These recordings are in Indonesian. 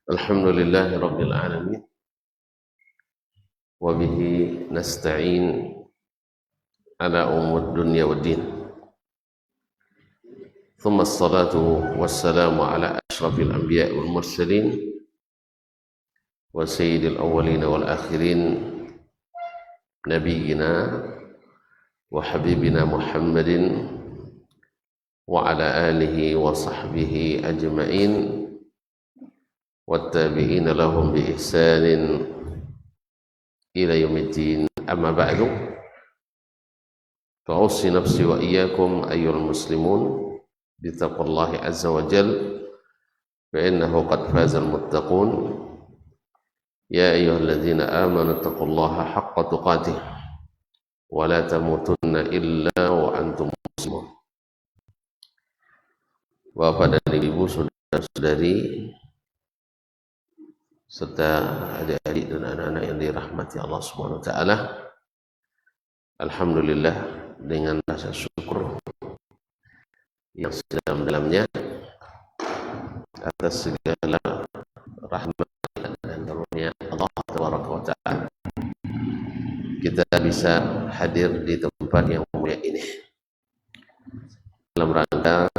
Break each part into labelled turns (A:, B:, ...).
A: Alhamdulillahi Rabbil Alamin wa bihi nasta'in ala umur dunya wa din thumma assalatu wassalamu ala ashrafil anbiya wal mursalin wa sayyidil awwalin wal akhirin nabiyyina wa habibina Muhammadin wa ala alihi wa sahbihi ajma'in wattabi'ina lahum bi ihsanin ila yaumiddin. Amma ba'du, fa ussi nafsi wa iyyakum ayyuhal muslimun bi taqwallahi azza wa jal fa innahu qad fazal muttaqun. Ya ayyuhalladzina amanu taqullaha haqqa tuqatih wa la tamutunna illa wa antum muslimun. Bapak dan Ibu, saudara-saudari serta adik-adik dan anak-anak yang dirahmati Allah Subhanahu wa taala. Alhamdulillah, dengan rasa syukur yang sedalam-dalamnya atas segala rahmat dan karunia Allah Tabaraka wa taala, kita bisa hadir di tempat yang mulia ini dalam rangka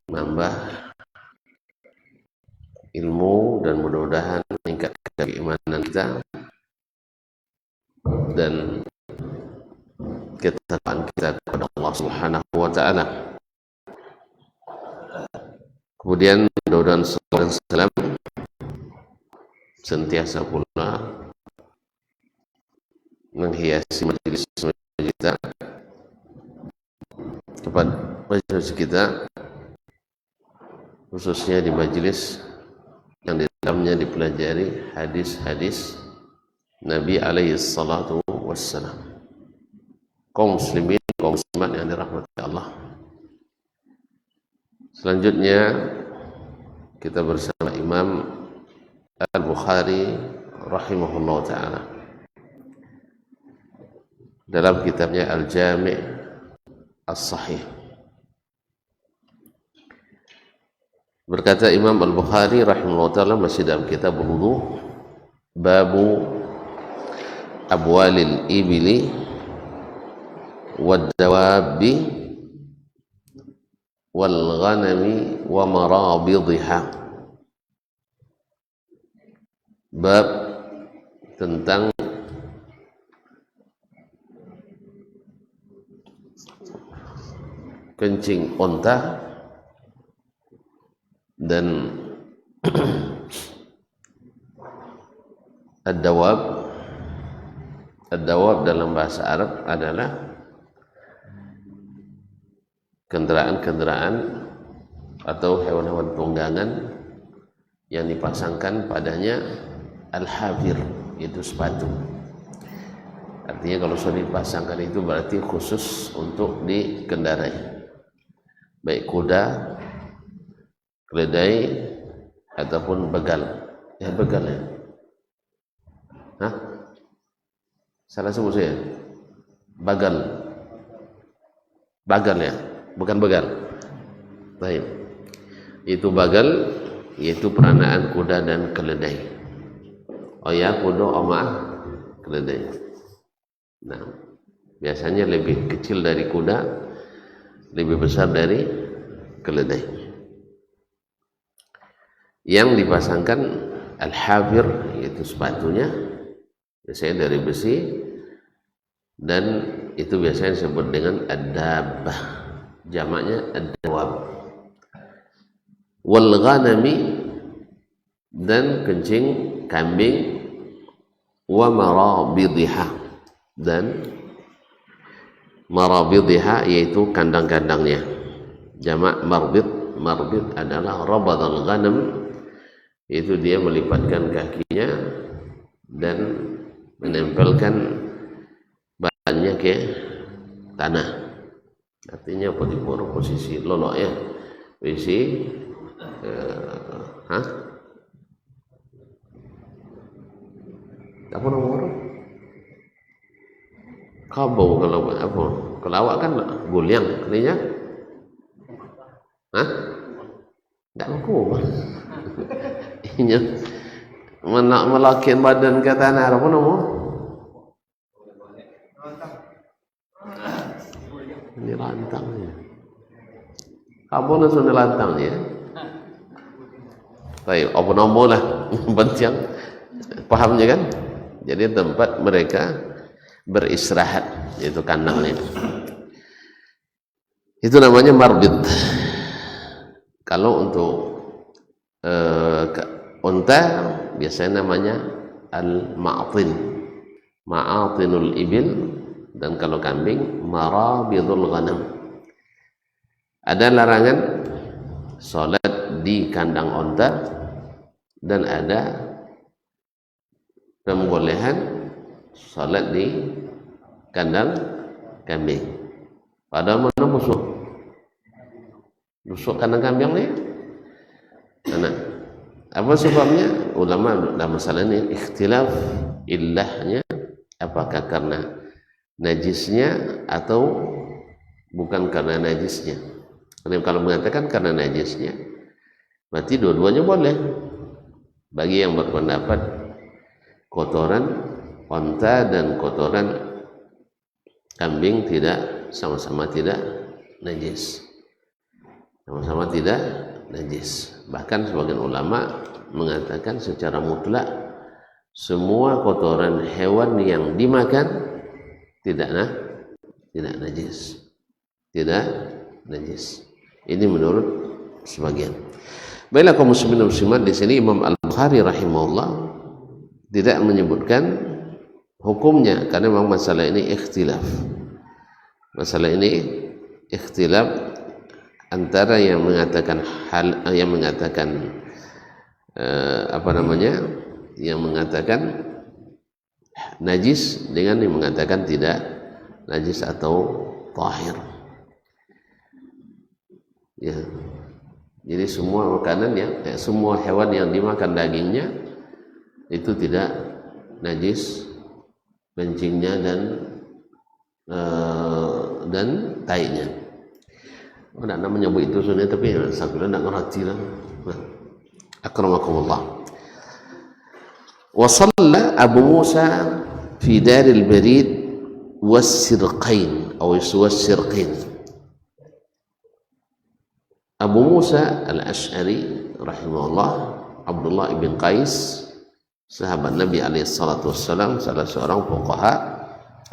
A: menambah ilmu dan mudah-mudahan meningkatkan keimanan kita dan ketakwaan kita kepada Allah Subhanahu wa taala. Kemudian mudah-mudahan salawat dan salam senantiasa pula menghiasi majelis kita, kepada majelis kita, khususnya di majelis yang di dalamnya dipelajari hadis-hadis Nabi alaihi salatu wassalam. Kaum muslimin, kaum muslimat yang dirahmati Allah. Selanjutnya kita bersama Imam Al-Bukhari rahimahullah ta'ala dalam kitabnya Al-Jami' As-Sahih. Berkata Imam Al-Bukhari rahimahullah ta'ala masih dalam kitab wudu, babu abwalil ibili wad dawabi wal ghanami wa marabidha. Bab tentang kencing unta dan ad-dawab. Ad-dawab dalam bahasa Arab adalah kendaraan-kendaraan atau hewan-hewan tunggangan yang dipasangkan padanya al-hafir, itu sepatu. Artinya kalau sudah dipasangkan itu berarti khusus untuk dikendarai, baik kuda, keledai ataupun begal. Ya, begal ya. Hah? Salah sebut saya? Bagal. Bagal ya, bukan begal. Baik. Itu bagal, yaitu peranaan kuda dan keledai. Oh ya, kuda, omah, keledai. Nah, biasanya lebih kecil dari kuda, lebih besar dari keledai. Yang dipasangkan al-hafir, yaitu sepatunya biasanya dari besi, dan itu biasanya disebut dengan ad-dabbah, jamaknya ad-dawab. Wal ghanami, dan kencing kambing, wa marabidha, dan marabidha yaitu kandang-kandangnya, jamak marbid. Marbid adalah rabadal ghanam, itu dia melipatkan kakinya dan menempelkan bahannya ke tanah. Artinya posisi lolok ya, posisi apa nomor kabau. Kalau apa, kalau awak kan guliang artinya enggak laku. melakin badan ke tanah apa nama? Ini rantangnya. Apa nasi rantangnya? Baik, apa nama lah, penting pahamnya kan? Jadi tempat mereka beristirahat, yaitu kandangnya. Itu namanya marbid. Kalau untuk unta biasanya namanya al-ma'tin, ma'atinul ibil, dan kalau kambing marabidul ghanam. Ada larangan salat di kandang unta dan ada pembolehan salat di kandang kambing. Padahal mana musuh? Musuh kandang kambing ni? Mana? Apa sebabnya? Ulama dalam masalah ini ikhtilaf illahnya, apakah karena najisnya atau bukan karena najisnya. Kalau mengatakan karena najisnya, berarti dua-duanya boleh. Bagi yang berpendapat kotoran unta dan kotoran kambing tidak sama-sama tidak najis, sama-sama tidak najis. Bahkan sebagian ulama mengatakan secara mutlak semua kotoran hewan yang dimakan tidak najis, tidak najis. Ini menurut sebagian. Baiklah kaum muslimin dan muslimat, di sini Imam Al-Bukhari rahimahullah tidak menyebutkan hukumnya karena memang masalah ini ikhtilaf. Masalah ini ikhtilaf antara yang mengatakan yang mengatakan yang mengatakan najis dengan yang mengatakan tidak najis atau tahir. Ya. Jadi semua makanan semua hewan yang dimakan dagingnya itu tidak najis, kencingnya dan tainya. Tidak nak menyebut itu sebenarnya, tapi saya tidak ngerti lah. Akramakumullah. Wa shalla Abu Musa fi daril barid was-sirqain atau was-sirqain. Abu Musa al-Ash'ari rahimahullah, Abdullah ibn Qais, sahabat Nabi alaihi salatu wassalam, salah seorang fuqaha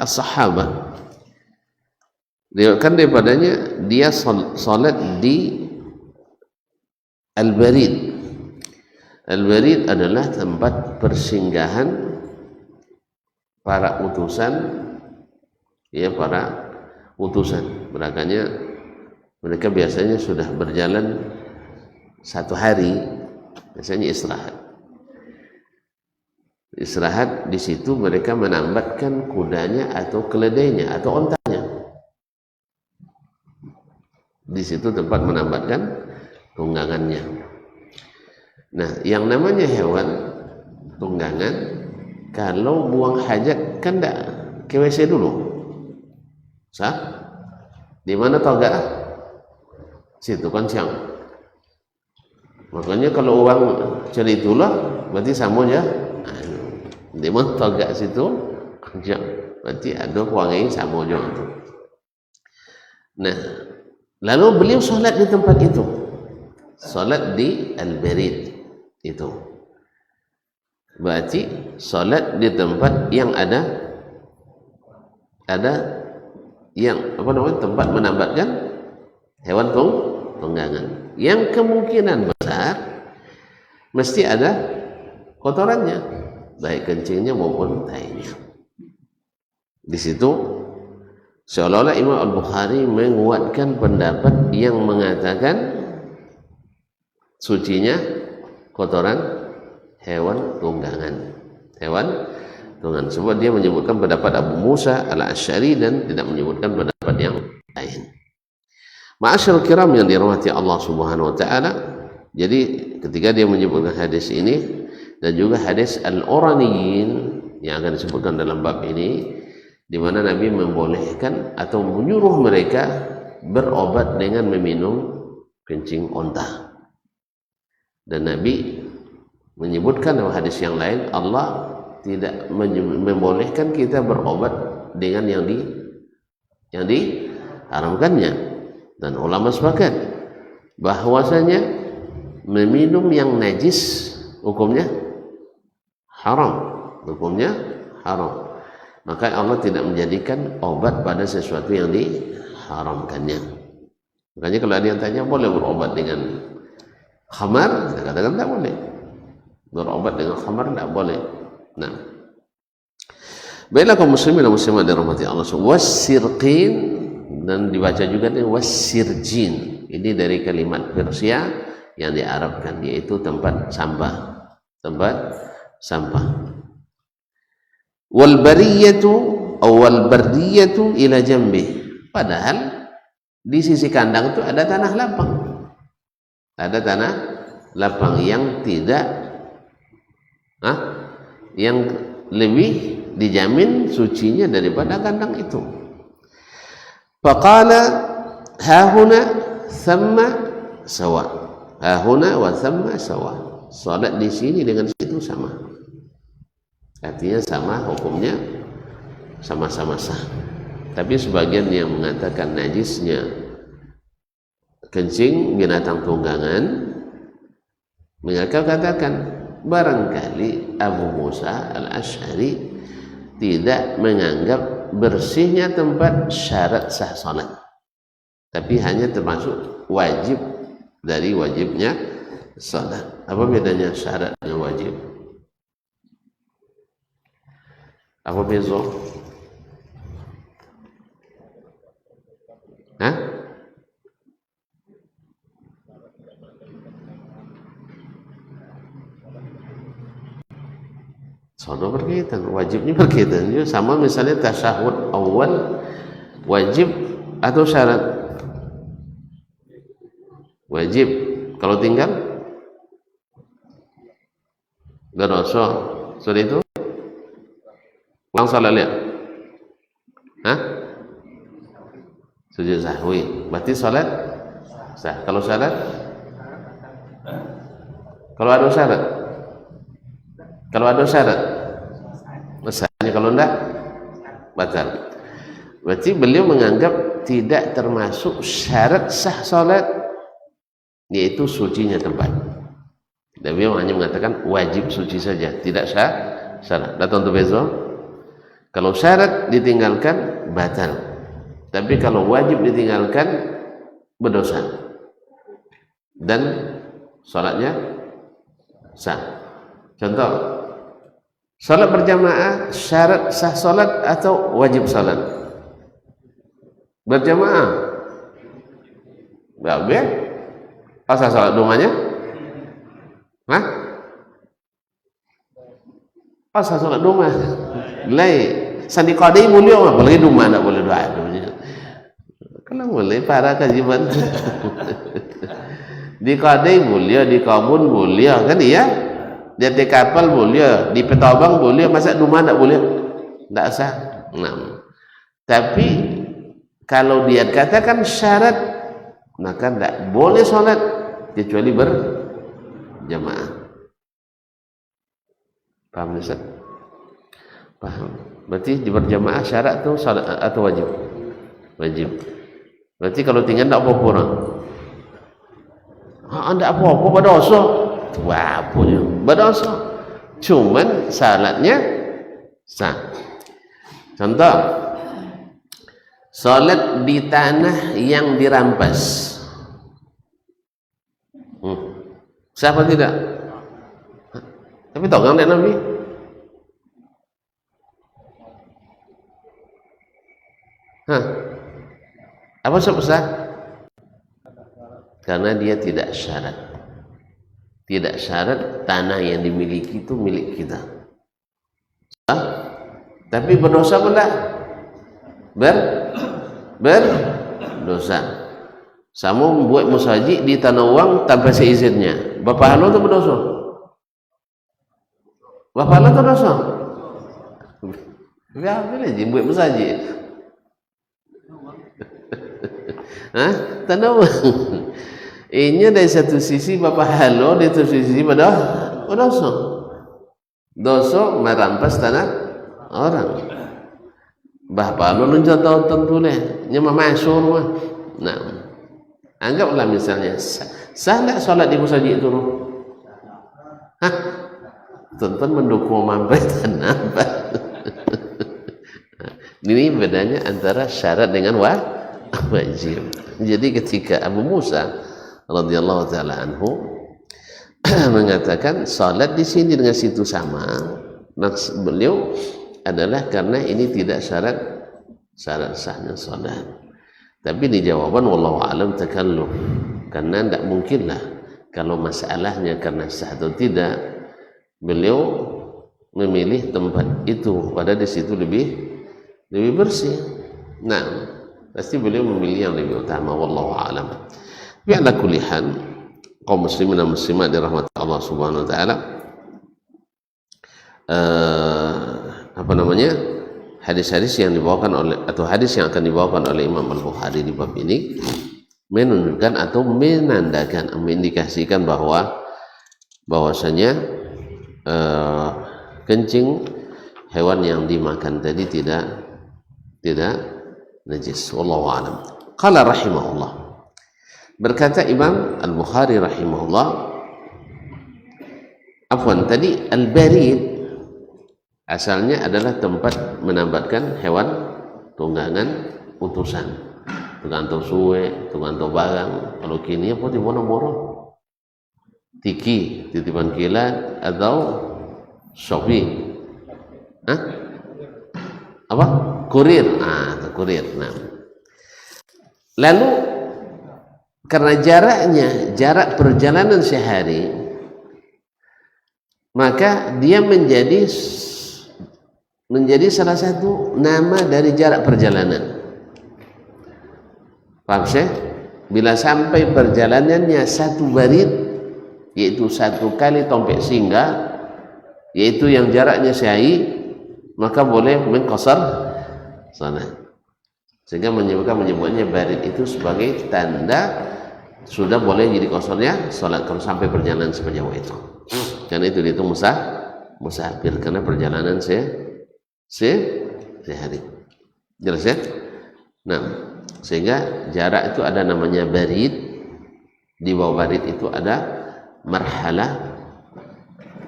A: as-sahabah. Diriwayatkan daripadanya dia salat di Al-Barid. Al-Barid adalah tempat persinggahan para utusan, ya, para utusan. Mereka biasanya sudah berjalan satu hari, biasanya istirahat di situ. Mereka menambatkan kudanya atau keledainya atau ontanya. Di situ tempat menambatkan tunggangannya. Nah, yang namanya hewan tunggangan, kalau buang hajat kan tidak ke WC dulu, sah? Di mana toga? Situ kan siang. Makanya kalau orang cari itulah berarti sama aja. Di mana toga situ siang, berarti ada wangi sama aja itu. Nah, lalu beliau solat di tempat itu, solat di Al-Barid itu, berarti solat di tempat yang ada yang tempat menambatkan hewan tunggangan, yang kemungkinan besar mesti ada kotorannya, baik kencingnya maupun tainya. Di situ seolah-olah Imam Al-Bukhari menguatkan pendapat yang mengatakan sucinya kotoran hewan tunggangan. Sebab dia menyebutkan pendapat Abu Musa al-Ash'ari dan tidak menyebutkan pendapat yang lain. Ma'asyarul kiram yang dirahmati Allah Subhanahu wa taala. Jadi ketika dia menyebutkan hadis ini dan juga hadis al-Uraniyin yang akan disebutkan dalam bab ini, di mana Nabi membolehkan atau menyuruh mereka berobat dengan meminum kencing onta, dan Nabi menyebutkan dalam hadis yang lain, Allah tidak membolehkan kita berobat dengan yang diharamkannya. Dan ulama sepakat bahwasanya meminum yang najis hukumnya haram, maka Allah tidak menjadikan obat pada sesuatu yang diharamkannya. Makanya kalau ada yang tanya boleh berobat dengan khamar, saya katakan tak boleh. Berobat dengan khamar tak boleh. Nah, baiklah kaum muslimin dan muslimat dirahmati Allah, wasirqin, dan dibaca juga dengan wasirjin. Ini dari kalimat Persia yang diarabkan, yaitu tempat sampah. Wal bariyatu aw wal bardiyatu ila jambih. Padahal di sisi kandang itu ada tanah lapang. Ada tanah lapang yang tidak yang lebih dijamin sucinya daripada kandang itu. Faqala hahuna thamma sawa. Hahuna wa thamma sawa. Salat di sini dengan situ sama. Artinya sama, hukumnya sama-sama sah. Tapi sebagian yang mengatakan najisnya kencing binatang tunggangan, mereka katakan barangkali Abu Musa al-Asy'ari tidak menganggap bersihnya tempat syarat sah salat, tapi hanya termasuk wajib dari wajibnya salat. Apa bedanya syarat dengan wajib? Apa beza? Sono berkaitan, wajibnya berkaitan juga sama. Misalnya tasyahud awal wajib atau syarat? Wajib. Kalau tinggal dosa. Sudah itu ulang salat lihat. Sujud sahwi. Berarti salat sah. Kalau syarat? Kalau ada syarat? Kalau ada syarat, misalnya kalau enggak batal. Berarti beliau menganggap tidak termasuk syarat sah salat, yaitu sucinya tempat. Dan beliau hanya mengatakan wajib suci saja, tidak sah syarat. Datang tu bezo. Kalau syarat ditinggalkan batal, tapi kalau wajib ditinggalkan berdosa dan salatnya sah. Contoh, salat berjamaah syarat sah salat atau wajib salat? Berjamaah. Baik. Asal salat rumahnya? Asal salat rumah. Lai sandi qadi mulia apa lagi rumah tak boleh doa. Kalau boleh para kajian. Di qadi mulia, di kabun mulia kan ya? Di atas kapal boleh, di petobang boleh, masa rumah tak boleh? Tak sah. Nah, tapi kalau dia katakan syarat, maka tak boleh sholat kecuali berjamaah. Paham Ustaz? Paham. Berarti di berjamaah syarat tu salat atau wajib? Wajib. Berarti kalau tinggal tak apa-apa orang. Tak apa-apa berdosa. Wah, punya berdosa. Cuman salatnya sah. Contoh, salat di tanah yang dirampas. Sah apa tidak? Tapi tahu kan Nabi? Apa sebab sah? Karena dia tidak syarat. Tidak syarat tanah yang dimiliki itu milik kita. Tapi berdosa pun tak? Berdosa. Sama membuat musajid di tanah uang tanpa seizinnya. Bapak halau itu berdosa? Bapak halau itu dosa? Ya, boleh je buat musajid. Tanah uang. Ini dari satu sisi bapak halau, dari satu sisi pada Oh, dosa. Dosa merampas tanah orang. Bahwa lu contoh tentu deh, nyama masuk mah. Nah, anggaplah misalnya salah sholat di masjid itu. Hah? Tonton mendukung mampu tanah. Ini bedanya antara syarat dengan wajib. Jadi ketika Abu Musa radhiyallahu taala anhu mengatakan salat di sini dengan situ sama, maksud beliau adalah karena ini tidak syarat sahnya salat. Tapi di jawaban wallahu alam takalluf, karena tidak mungkinlah kalau masalahnya karena sah atau tidak, beliau memilih tempat itu pada di situ lebih bersih. Nah, pasti beliau memilih yang lebih utama wallahu alam. Bi ala kulli hal, kaum muslimin dan muslimat dirahmati Allah Subhanahu wa taala, hadis-hadis yang dibawakan oleh atau hadis yang akan dibawakan oleh Imam Al-Bukhari di bab ini menunjukkan atau menandakan, mengindikasikan bahwasanya kencing hewan yang dimakan tadi tidak najis. Wallahu a'lam. Qala rahimahullah, berkata Imam Al-Bukhari rahimahullah, afwan, tadi al-barid asalnya adalah tempat menambatkan hewan tunggangan utusan, tunggangan suwe, tunggangan barang. Kalau kini apa di Bono-Bono, tiki, titipan kilat atau shopping, apa? Kurir, kurir. Nah, lalu karena jarak perjalanan sehari, maka dia menjadi salah satu nama dari jarak perjalanan. Paham Syekh? Bila sampai perjalanannya satu barid, yaitu satu kali tompek singgah, yaitu yang jaraknya sehari, maka boleh mengqasar salat. Sehingga menyebutnya barid itu sebagai tanda sudah boleh jadi qasarnya salat kalau sampai perjalanan sejauh itu. Karena itu dihitung musafir karena perjalanan sehari. Jelas ya? Nah, sehingga jarak itu ada namanya barid. Di bawah barid itu ada marhalah.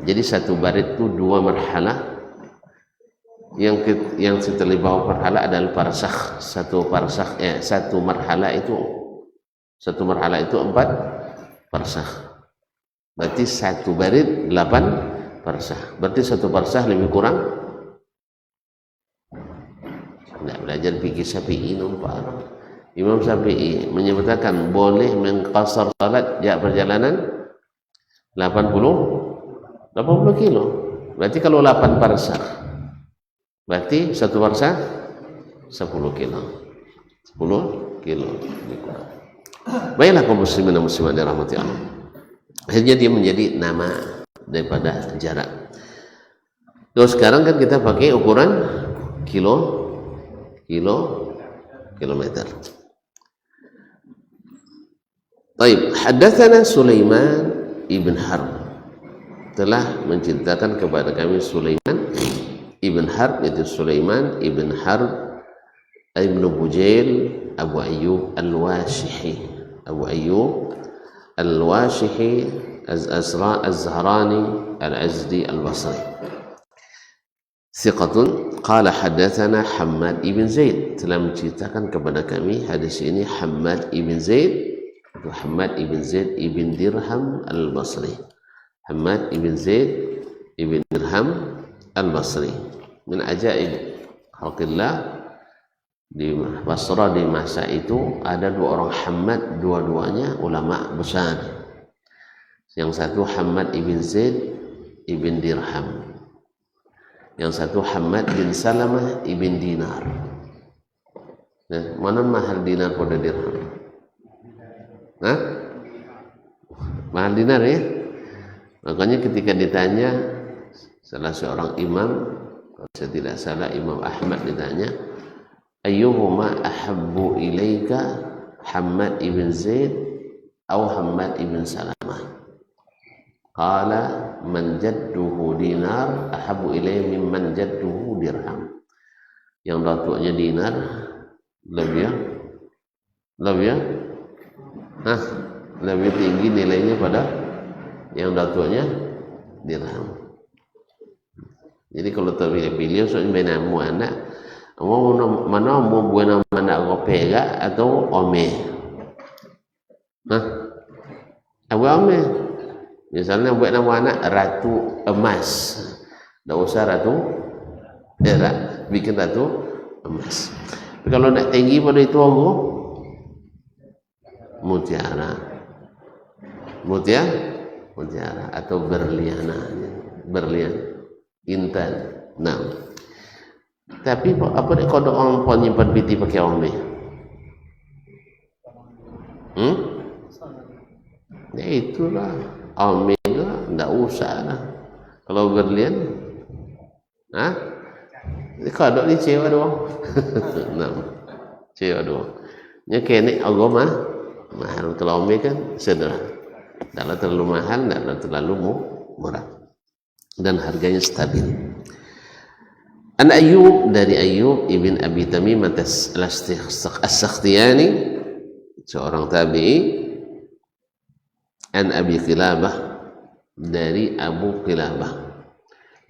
A: Jadi satu barid itu dua marhalah. Yang setelah bawah marhalah adalah parsakh. Satu marhalah itu 4 parsakh. Berarti satu barid 8 parsakh. Berarti satu parsakh lebih kurang. Tidak belajar fikih Syafi'i nampak. Imam Syafi'i menyebutkan boleh mengqasar salat jarak perjalanan 80 kilo. Berarti kalau 8 parsakh, berarti satu parsakh 10 kilo. 10 kilo lebih kurang. Baiklah kaum muslimin dan muslimat dirahmati Allah. Akhirnya dia menjadi nama daripada jarak. Terus sekarang kan kita pakai ukuran kilometer. Baik, haddatsana Sulaiman ibn Harb, telah menceritakan kepada kami Sulaiman ibn Harb, itu Sulaiman ibn Harb ibn Bujail Abu Ayyub Al-Washihi Az-Zahrani Al-Azdi Al-Basri. Thiqatun. Qala haddatsana Hammad ibn Zaid, telah menceritakan kepada kami hadis ini Hammad ibn Zaid ibn Dirham Al-Basri. Hammad ibn Zaid ibn Dirham Al-Basri. Min ajaib khalqillah, di Basra di masa itu ada 2 orang Hammad, dua-duanya ulama besar. Yang satu Hammad ibn Zaid ibn Dirham, yang satu Hammad bin Salamah ibn Dinar. Nah, mana mahal dinar pada dirham? Mahal dinar ya. Makanya ketika ditanya salah seorang imam, kalau saya tidak salah Imam Ahmad, ditanya ayyuhuma ahabbu ilaika, Hammad ibn Zaid atau Hammad ibn Salamah? qala man jadduhu dinar ahabu ilayya mimman jadduhu dirham. Yang datuknya dinar lebih tinggi nilainya pada yang datuknya dirham. Jadi kalau terpilih soalnya benamu anak mana mau buat nama anak gopega atau ome. Abu ome. Misalnya buat nama anak Ratu Emas. Tak usah Ratu perak, bikin Ratu Emas. Tapi kalau nak tinggi pada itu aku mutiara atau berlian intan. Nah, tapi apa dia kodok orang pun nyimpan piti pakai ome? Ya itulah ome lah, ndak usah lah. Kalau berlian, kodok ni cewa doang. Nah, cewa doang. Nya kene agama mahal. Kalau ome kan sederhana. Tidak terlalu mahal, tidak terlalu murah, dan harganya stabil. An Ayyub, dari Ayyub ibn Abi Tamimah as-Sakhtiyani, seorang tabi'i. An Abi Qilabah, dari Abu Qilabah.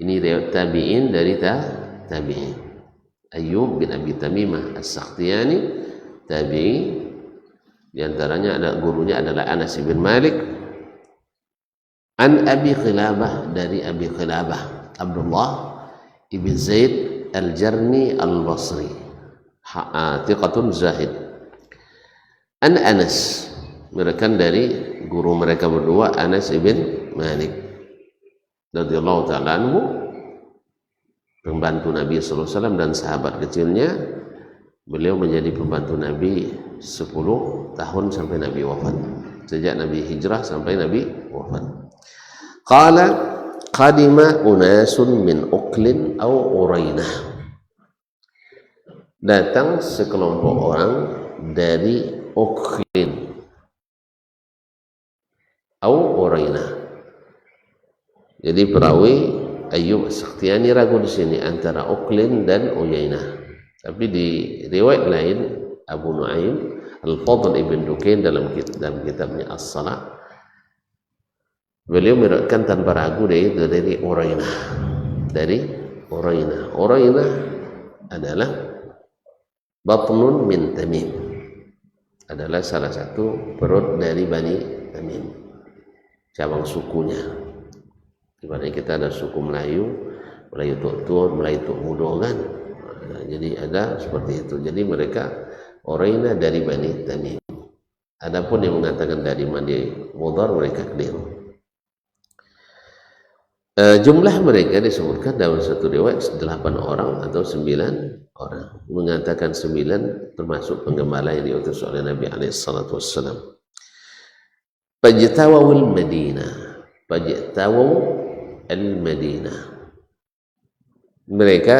A: Ini riwayat tabi'in dari tabi'in. Ayyub bin Abi Tamimah as-Sakhtiyani, tabi'i. Di antaranya ada gurunya adalah Anas bin Malik. An Abi Qilabah, dari Abi Qilabah Abdullah ibn Zaid al-Jarmi al-Basri, thiqatun zahid. An Anas, mereka dari guru mereka berdua, Anas ibn Malik radhiyallahu ta'ala anhu, pembantu Nabi sallallahu alaihi wasallam dan sahabat kecilnya. Beliau menjadi pembantu Nabi 10 tahun sampai Nabi wafat, sejak Nabi hijrah sampai Nabi wafat. Qala qadima unasun min Uqlin au Urainah. Datang sekelompok orang dari Uqlin au Urainah. Jadi perawi Ayyub As-Sakhtiyani ragu di sini antara Uqlin dan Uyainah. Tapi di riwayat lain Abu Nu'aim Al-Fadl ibn Dukain dalam kitabnya As-Salah, beliau meriwayatkan tanpa ragu dari Urainah. Dari Urainah. Urainah adalah batnun min Tamim, adalah salah satu perut dari Bani Tamim, cabang sukunya. Ibaratnya kita ada suku Melayu Tuk, Melayu Tuk Mudo kan. Nah, jadi ada seperti itu. Jadi mereka Urainah dari Bani Tamim. Adapun yang mengatakan dari Bani Mudhar, mereka keliru. Jumlah mereka disebutkan dalam satu riwayat 8 orang atau 9 orang. Mengatakan 9 termasuk penggembala yang diutus oleh Nabi alaihissalatu wassalam. Fajtawul Madinah. Fajtawul al-Madinah. Mereka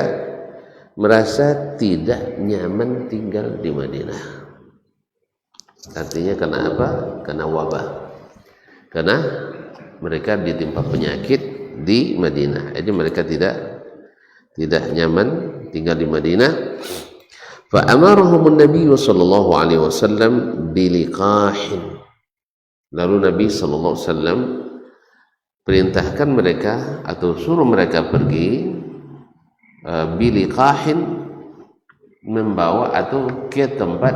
A: merasa tidak nyaman tinggal di Madinah. Artinya karena apa? Karena wabah. Karena mereka ditimpa penyakit di Madinah. Jadi mereka tidak nyaman tinggal di Madinah. Fa amarahum an-nabiy sallallahu alaihi wasallam biliqahin. Lalu Nabi sallallahu alaihi wasallam perintahkan mereka atau suruh mereka pergi biliqahin, membawa atau ke tempat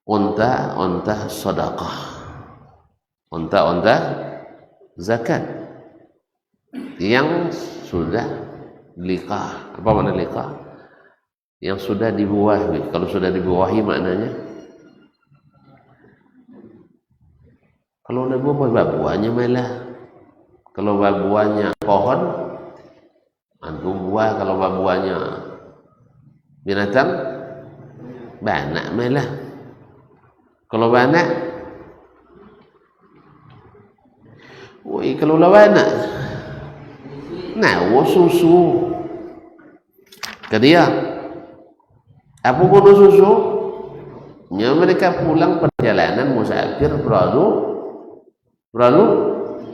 A: unta-unta sedekah, unta-unta zakat yang sudah liqah. Apa makna liqah? Yang sudah dibuahi. Kalau sudah dibuahi maknanya, kalau udah buah-buahnya malah. Kalau buahnya pohon, antum buah. Kalau buahnya binatang, banak malah. Kalau banak, woi kalau lawana, nah susu, kedia, apa guna susu? Nya mereka pulang perjalanan musafir berlalu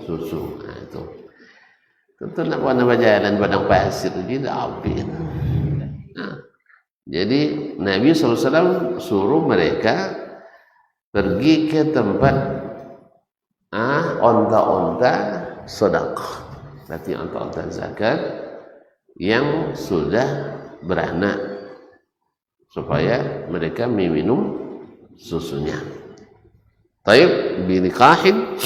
A: susu. Nah, itu tentu nak jalan padang pasir tidak habis. Nah, jadi Nabi SAW suruh mereka pergi ke tempat onta-onta sedekah, berarti onta-onta zakat yang sudah beranak, supaya mereka meminum susunya. Taib binikahin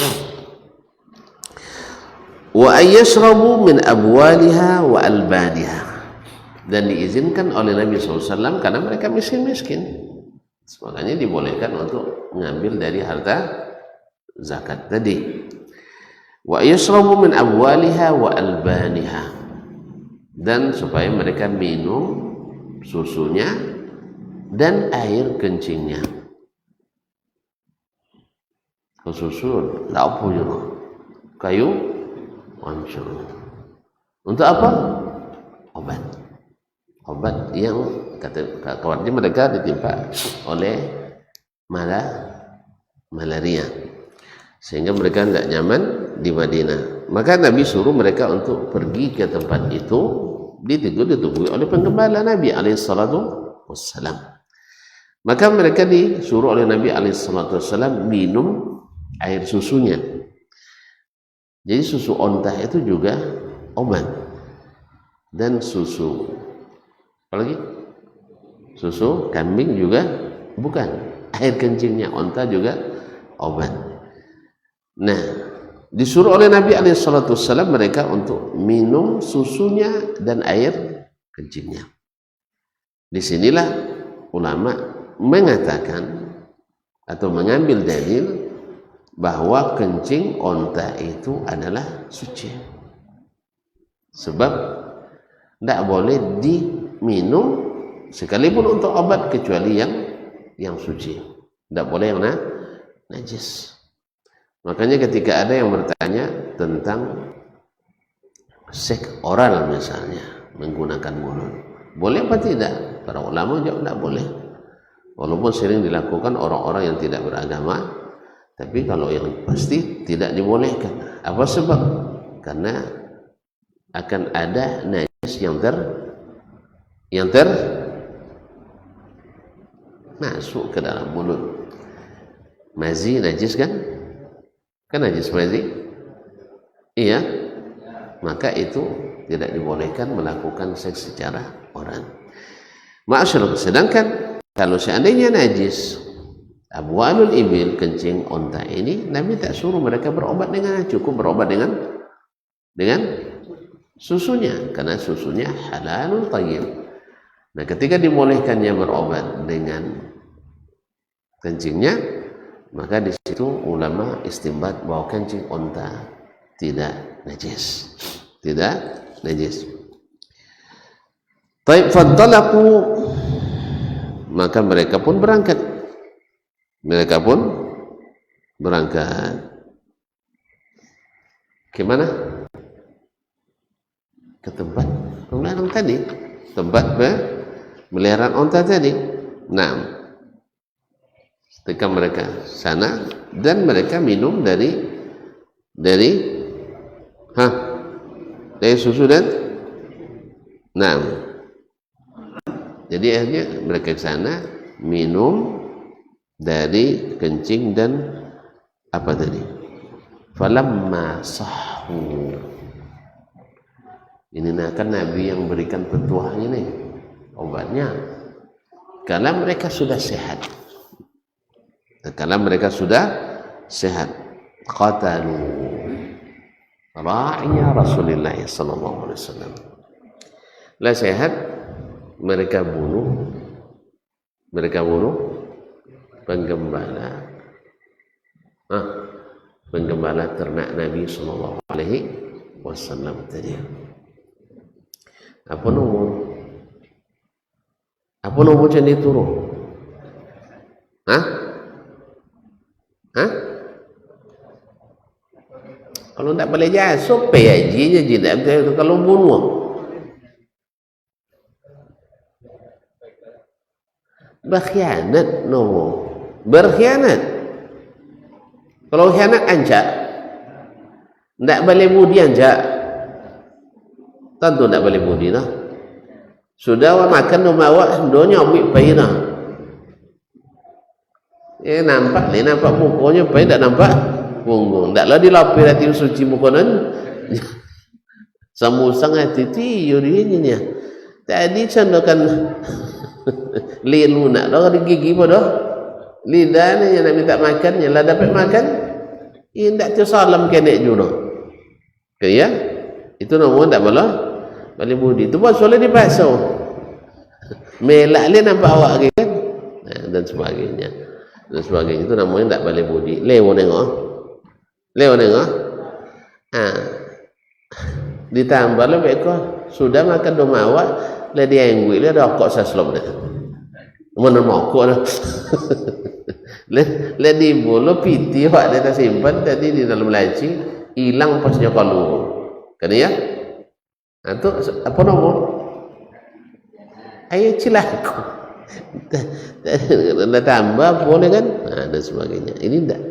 A: wa ayyashrabu min abwaliha wa albaniha, dan diizinkan oleh Nabi SAW karena mereka miskin-miskin, makanya dibolehkan untuk mengambil dari harta zakat tadi. Wa ayyashrabu min abwaliha wa albaniha, dan supaya mereka minum susunya dan air kencingnya. Susu tak apa juga kayu hancur. Untuk apa? Obat yang kata kawannya mereka ditimpa oleh malaria, sehingga mereka tidak nyaman di Madinah. Maka Nabi suruh mereka untuk pergi ke tempat itu, ditunggu oleh penggembala Nabi alaihissalatu wassalam. Maka mereka disuruh oleh Nabi alaihissalatu wassalam minum air susunya. Jadi susu onta itu juga obat, dan susu apalagi susu kambing juga bukan, air kencingnya onta juga obat. Nah, disuruh oleh Nabi SAW mereka untuk minum susunya dan air kencingnya. Disinilah ulama mengatakan atau mengambil dalil bahwa kencing onta itu adalah suci, sebab tidak boleh diminum sekalipun untuk obat kecuali yang suci, tidak boleh yang najis. Makanya ketika ada yang bertanya tentang seks oral misalnya menggunakan mulut, boleh apa tidak? Para ulama jawab tidak boleh, walaupun sering dilakukan orang-orang yang tidak beragama. Tapi kalau yang pasti tidak dibolehkan. Apa sebab? Karena akan ada najis yang masuk ke dalam mulut. Mazi najis kan? Kan najis mazi? Iya. Maka itu tidak dibolehkan melakukan seks secara oral. Ma'asyarul, sedangkan kalau seandainya najis abwalul ibil, kencing onta ini, Nabi tak suruh mereka berobat dengan, cukup berobat dengan susunya, karena susunya halalul thayyib. Nah, ketika dibolehkannya berobat dengan kencingnya, maka di situ ulama istinbat bahwa kencing onta tidak najis, Taib fadalaku, maka mereka pun berangkat. Kemana? Ke tempat pemeliharaan tadi, tempat pemeliharaan onta tadi. Nah, ketika mereka sana dan mereka minum dari susu dan jadi akhirnya mereka ke sana minum dari kencing dan apa tadi? Falamma sahhu. Ini kan Nabi yang berikan petuah ini, obatnya. Kalau mereka sudah sehat, qatalu ra'iya Rasulullah sallallahu alaihi wasallam. Lah sehat, mereka bunuh penggembala ternak Nabi sallallahu alaihi wasallam tadi. Apa nombor jadi turun? Kalau tidak boleh jasup ya jinak kalau bunuh. Berkhianat berkhianat. Kalau khianat ancak Ndak boleh budi anjak. Tentu ndak boleh budi dah. Sudah awak makan rumah awak, donya awak pai dah. Nampak mukanya pai, tak nampak punggung. Ndaklah dilapir hati suci mukonan. Samusang hati ti yurinya. Tadi cendokan lilu nak dah gigi pada lidah ni yang nak minta makan, yang lah dapat makan. Ndak tu salam kena juga. Kaya itu nama ndak boleh budi. Tu buat solat di pasau. Melak le nampak awak lagi kan. Dan sebagainya. Dan sebagainya itu namanya ndak boleh budi. Lewo nengok. Ditambah lebih ekor sudah makan doma awak le dia yang gue le rokok saslom dah. Mana mokok dah. le di bolo piti awak dia simpan tadi di dalam laci hilang pasnya kalau. Kan ya? Itu apa nama? Ayo cilaku. Dah tambah boleh kan? Dan sebagainya. Ini enggak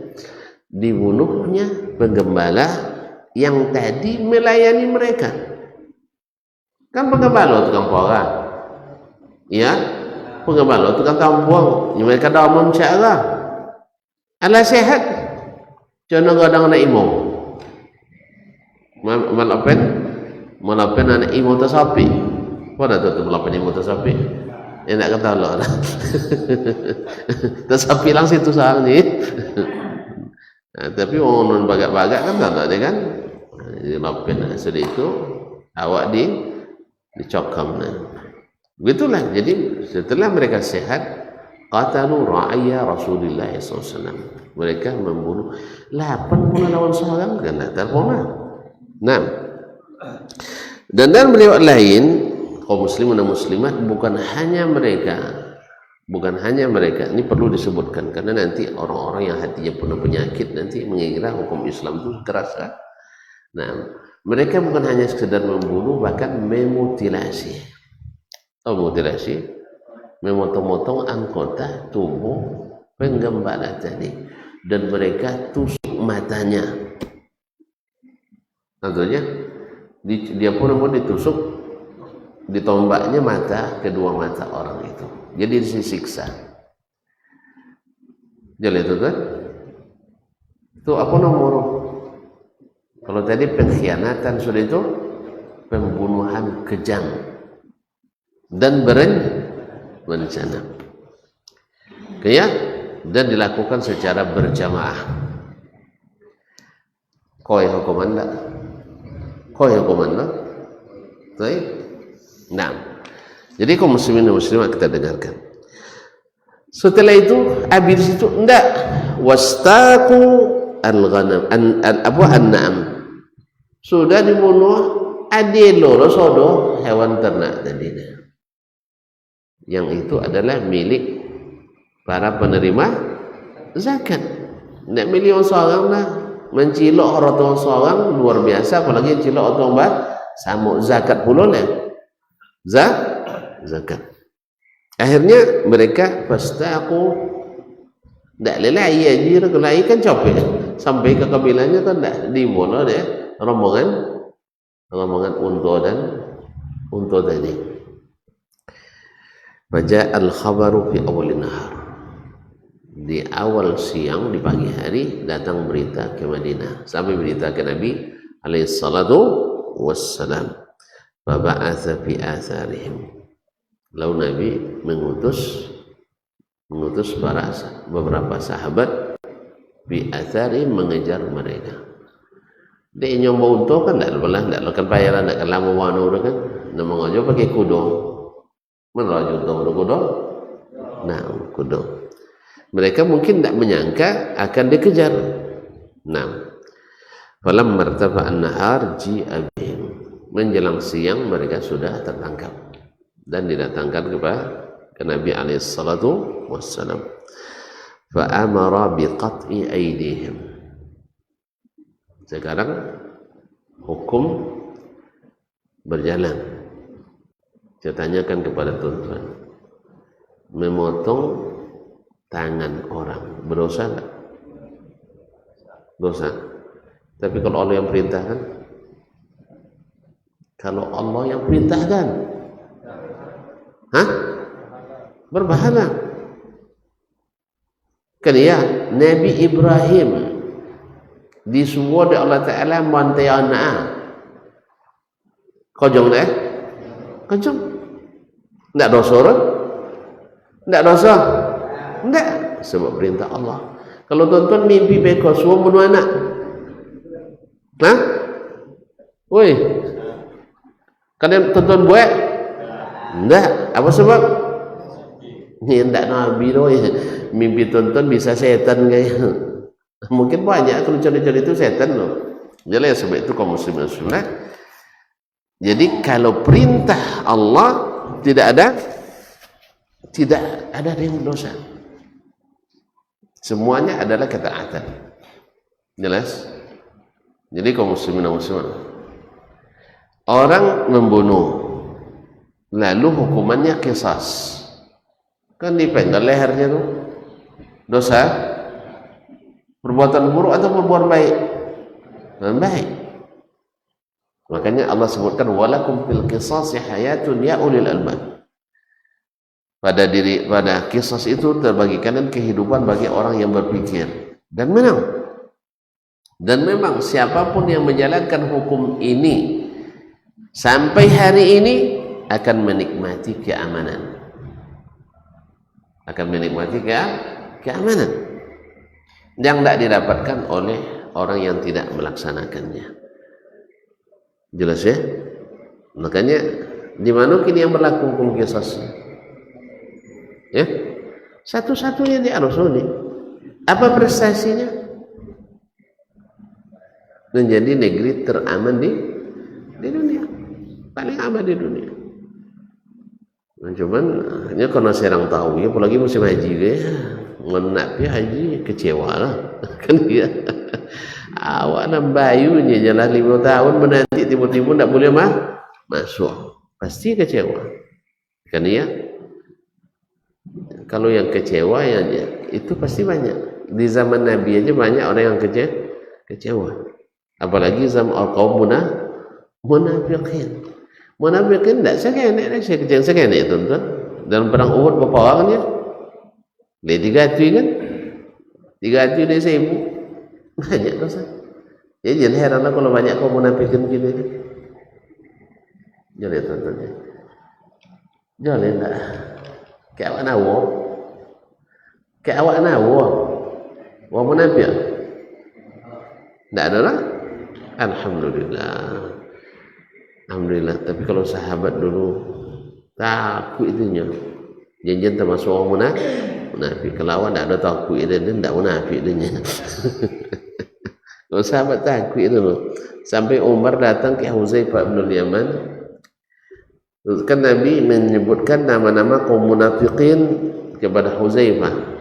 A: dibunuhnya penggembala yang tadi melayani mereka. Kan penggembala tukang pora. Ya, penggembala tukang tampuang. Mereka dah mencari. Ala sehat. Jangan gadang anak imam. Malapen anak imam tersapi. Pada tu malapen imam tersapi. Nak kata Allah. Tersapi langsung itu sarang ni. Tapi orang non bagak-bagak kan tak ada kan. Jadi lapin sedih itu awak dicokam. Begitulah. Jadi setelah mereka sehat, qatalu ra'aya Rasulullah SAW. Mereka membunuh 80 lawan seorang kan tak pernah. Nah. Dan dalam riwayat lain, kaum muslimin dan muslimat bukan hanya mereka, ini perlu disebutkan karena nanti orang-orang yang hatinya penuh penyakit nanti mengira hukum Islam itu keras kan? Nah, mereka bukan hanya sekedar membunuh, bahkan memutilasi. Mutilasi, memotong-motong anggota tubuh penggembala tadi, dan mereka tusuk matanya. Tentunya dia pun ditusuk, ditombaknya kedua mata orang itu. Jadi disiksa. Jadi itu kan? Itu apa nomor? Kalau tadi pengkhianatan sudah itu pembunuhan kejam dan berencana. Ya, dan dilakukan secara berjamaah. Koi hukuman tak? Baik. Nah, jadi kaum muslimin dan muslimat kita dengarkan. Setelah itu habis itu enggak wastaqu al-ghanam an-na'am. Sudah dibunuh adiloro sodo hewan ternak tadi. Yang itu adalah milik para penerima zakat. Enggak milik orang seorang lah. Mencilok orang seorang luar biasa, apalagi cilok orang mbak sama zakat pula lah. Zakat. Akhirnya mereka pasti aku tak lelai aja kalau kan capek sampai ke kabilahnya kan tak dibono deh rombongan unta tadi. Baca al-khabaru fi awal nahar. Di awal siang di pagi hari datang berita ke Madinah sampai berita ke Nabi alaihi salatu wassalam. Faba'atha fi atharihim. Lalu Nabi mengutus beberapa sahabat fi atharihim mengejar mereka. Dia nyoba unta kan tak lakukan bayaran, tak lama wano kan. Nama ngojo pakai kudo. Mana unta kudo? Nah, kudo. Mereka mungkin tak menyangka akan dikejar. Nah, falam martafa'an nahar ji'a bihim. Menjelang siang mereka sudah tertangkap dan didatangkan ke Nabi alaihi salatu wassalam. Fa amara bi qat'i aydihim. Sekarang hukum berjalan. Saya tanyakan kepada tuan-tuan, memotong tangan orang berdosa enggak? Dosa. Tapi kalau Allah yang perintahkan, kalau Allah yang perintahkan, berpahala. Kan ya, Nabi Ibrahim disuruh oleh Allah Ta'ala mantai anak. Kojong dah? Kojong. Tak dosa orang? Tak dosa? Tak. Sebab perintah Allah. Kalau tuan-tuan mimpi beko suruh bunuh anak. Woi. Kalian tuan-tuan buat? Tak. Apa sebab? Ni tak Nabi doh. Mimpi tuan-tuan bisa setan gaya. Mungkin banyak kalau cari-cari itu setan loh. Jadi sebab itu kaum muslimin sunnah. Jadi kalau perintah Allah tidak ada yang dosa. Semuanya adalah ketaatan. Jelas? Jadi kaum muslimin dan muslimat, orang membunuh lalu hukumannya qisas. Kan dipenggal lehernya tuh. Dosa perbuatan buruk atau perbuatan baik? Baik. Makanya Allah sebutkan walakum fil qisasi hayatun ya ulil albab. Pada qisas itu terbagikan kehidupan bagi orang yang berpikir. Dan memang siapapun yang menjalankan hukum ini sampai hari ini akan menikmati keamanan. Akan menikmati keamanan yang tidak didapatkan oleh orang yang tidak melaksanakannya. Jelas ya? Makanya di mana kini yang berlaku hukum qisas? Ya, satu-satunya di Rasul ini. Apa prestasinya? Menjadi negeri teraman di dunia, paling aman di dunia. Cuman hanya karena serang tahu ya, apalagi musim haji ya, menapi haji kecewa lah kan dia. Awak nak bayunya jalan 5 tahun menanti tiba-tiba tak boleh masuk, pasti kecewa kan ya. Kalau yang kecewa ya itu pasti banyak. Di zaman Nabi aja banyak orang yang kecewa. Apalagi zaman kaum munafiqin. Munafiqin tak sekenek tuan-tuan. Dalam perang Uhud berapa orang dia? Dia 300 kan? 300 dia 1000. Banyak dosa. Jadi jangan heranlah kalau banyak kaum munafiqin gitu kan. Jangan tuan-tuan. Jangan tak. Kayak awak nawa. Wah munafik. Tak ada lah. Alhamdulillah. Tapi kalau sahabat dulu takut itunya. Janjian termasuk orang munafik. Kalau awak tak ada takut dia tak munafik dia. Kalau sahabat takut itu loh. Sampai Umar datang ke Huzaifah bin Yaman. Kan Nabi menyebutkan nama-nama kaum munafiqin kepada Huzaifah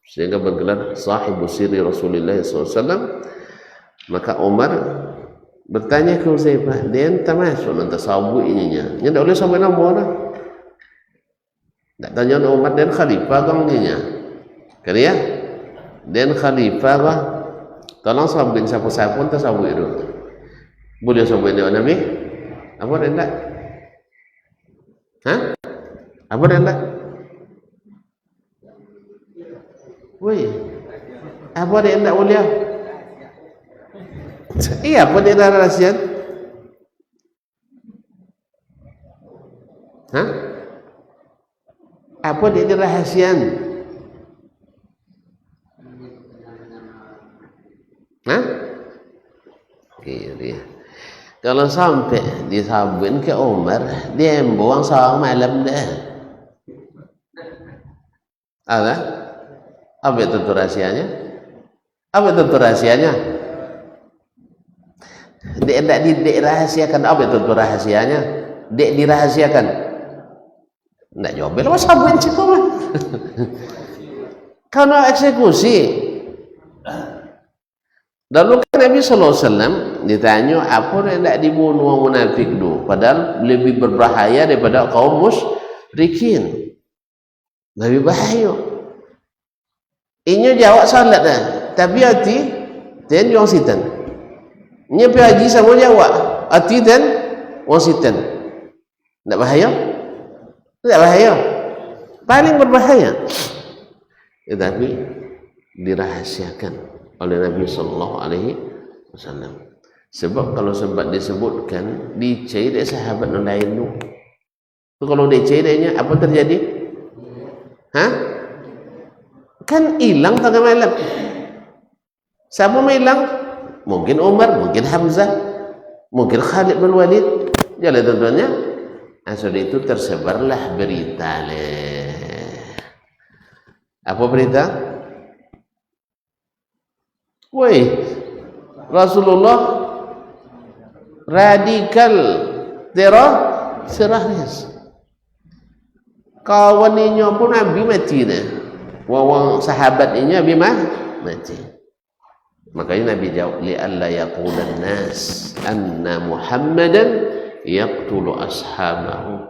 A: sehingga bergelar sahibu sirri Rasulullah SAW. Maka Umar bertanya ke Huzaifah, dia entah masuk nanti sabu ininya. Dia tak boleh sampai nama orang. Tak tanya Umar dan khalifah kang ininya. Kan ya? Dan khalifah kah? Tolong sabuin siapa-siapa entah sabu itu. Boleh sabuin dia Nabi? Apa dia tak? Apa dia tak? Woi, apa dia tak boleh? Iya, apa dia dah rahsia? Apa dia rahasian? Dia. Kalau sampai disabuin ke Umar, dia buang sawang malam dah. Apa itu rahasianya? Apa itu rahasianya? Dia tidak dirahasiakan. Apa itu rahasianya? Dia dirahasiakan. Tidak jawab. Lalu sabuin cik Umar. Karena eksekusi. Dulu kan Nabi SAW ditanya apa yang tidak dibunuh orang munafik itu, padahal lebih berbahaya daripada kaum musyrikin. Lebih bahaya. Ini jawab salat dah. Tapi hati dan yang sitan. Nya pi haji sama Jawa, ati dan wasitan. Enggak bahaya? Enggak bahaya. Paling berbahaya. Tetapi dirahasiakan oleh Nabi sallallahu alaihi wasallam. Sebab kalau sempat disebutkan dicai dari sahabat yang lain tu. Kalau dicai darinya apa terjadi? Hah? Kan hilang tengah malam. Siapa yang hilang? Mungkin Umar, mungkin Hamzah, mungkin Khalid bin Walid. Jadi tentunya sudah itu tersebarlah berita Apa berita? Woi, Rasulullah radikal teroris. Kawannya pun Nabi mati dah. Wawang sahabatnya Nabi mati. Makanya Nabi jawab li alla yaqulan nas anna Muhammadan yaqtulu ashabahu,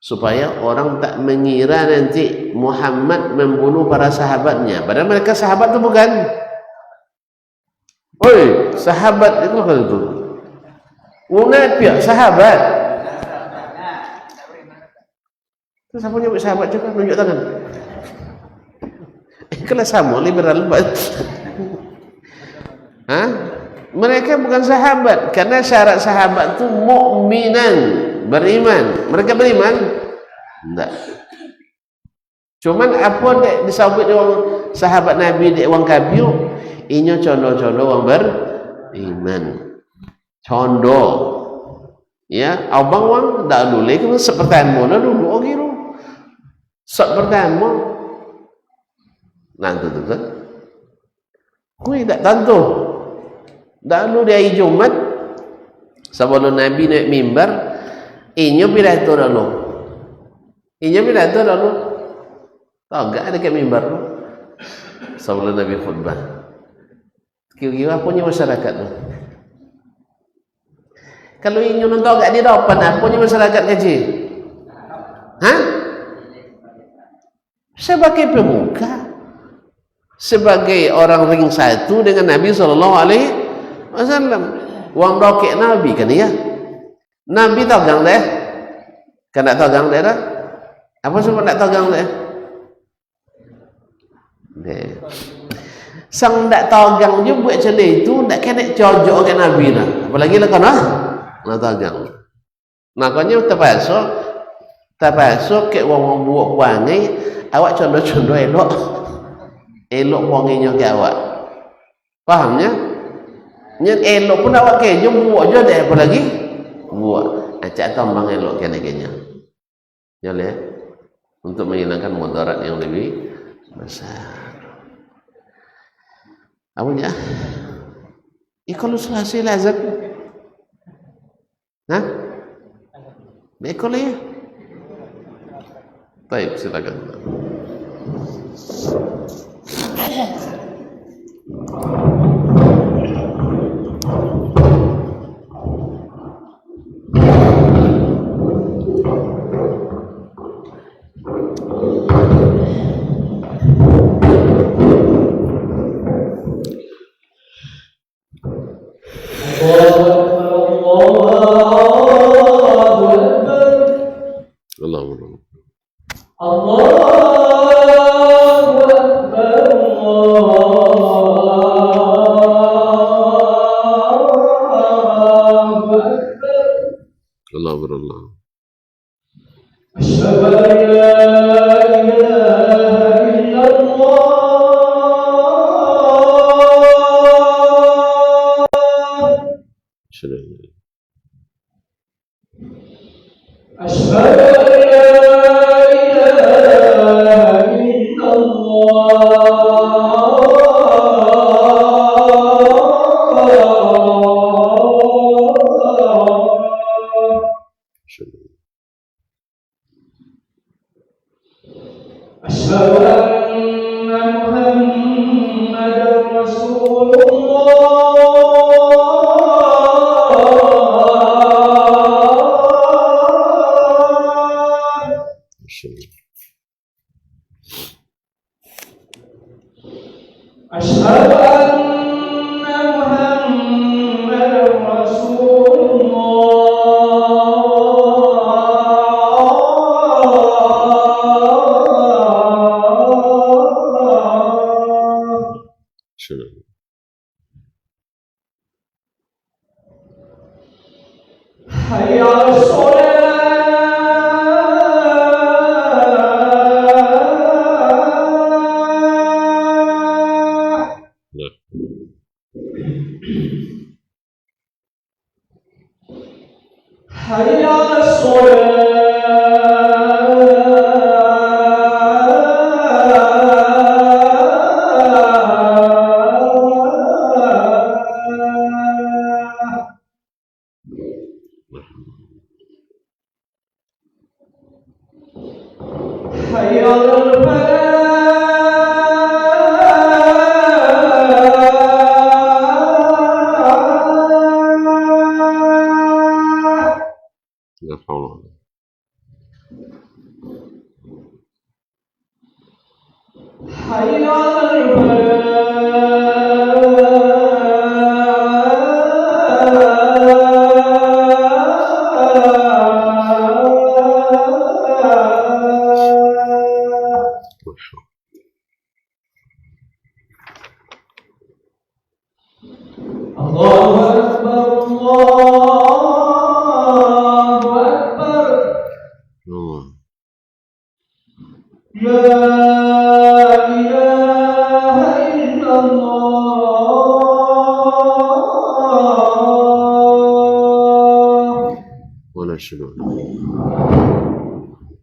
A: supaya orang tak mengira nanti Muhammad membunuh para sahabatnya, padahal mereka sahabat itu bukan. Oi, sahabat itu kan itu. Munafik sahabat. Terus siapa nyebut sahabat juga tunjuk tangan. Kelas sama liberal banget. Hah? Mereka bukan sahabat karena syarat sahabat itu mukminan, beriman. Mereka beriman? Enggak. Cuman apa dek disebut orang sahabat Nabi dek wang kabiu, inyo condo-condo wang beriman. Condo. Ya, abang wang dak lule kan sepertamo na dulu oh gitu. Sepertamo. Nanti tu kan. Kui tak tentu. Dahulu dari Jumat sebelum Nabi naik mimbar, inyo pidato dulu. Inyo pidato dulu. Tahu enggak ada ke mimbar tu? Sebelum Nabi khutbah. Kira-kira punya masyarakat tu. Kalau inyo nonton enggak di depan, punya masyarakat kaji. Hah? Sebagai pemuka, sebagai orang ring satu dengan Nabi sallallahu alaihi wasallam, wang dokek Nabi kan ya. Nabi tagang deh. Kan nak tagang deh dah. Apa sebab nak tagang deh? Deh. Sang nak tagang je buat macam itu nak kena cocok ke Nabi dah. Apalagi lah kan nak tagang. Makanya terpaksa ke wang buat wangi awak condo-condo elok. Elok wanginya ke awak. Fahamnya? Nyen elok pun awak kejo buat je dah apa lagi? Buat. Acak tambang elok kena-kena. Ya le. Untuk menghilangkan mudarat yang lebih besar. Apanya? Kalau selesai lazat. Hah? Bekol ya? Baik, silakan. شنو
B: حي على الصلاة حي على حي على الفلاح.
A: لا حول ولا
B: حي على الفلاح. الله أكبر الله أكبر
A: الله.
B: لا إله إلا الله.
A: ولا شنو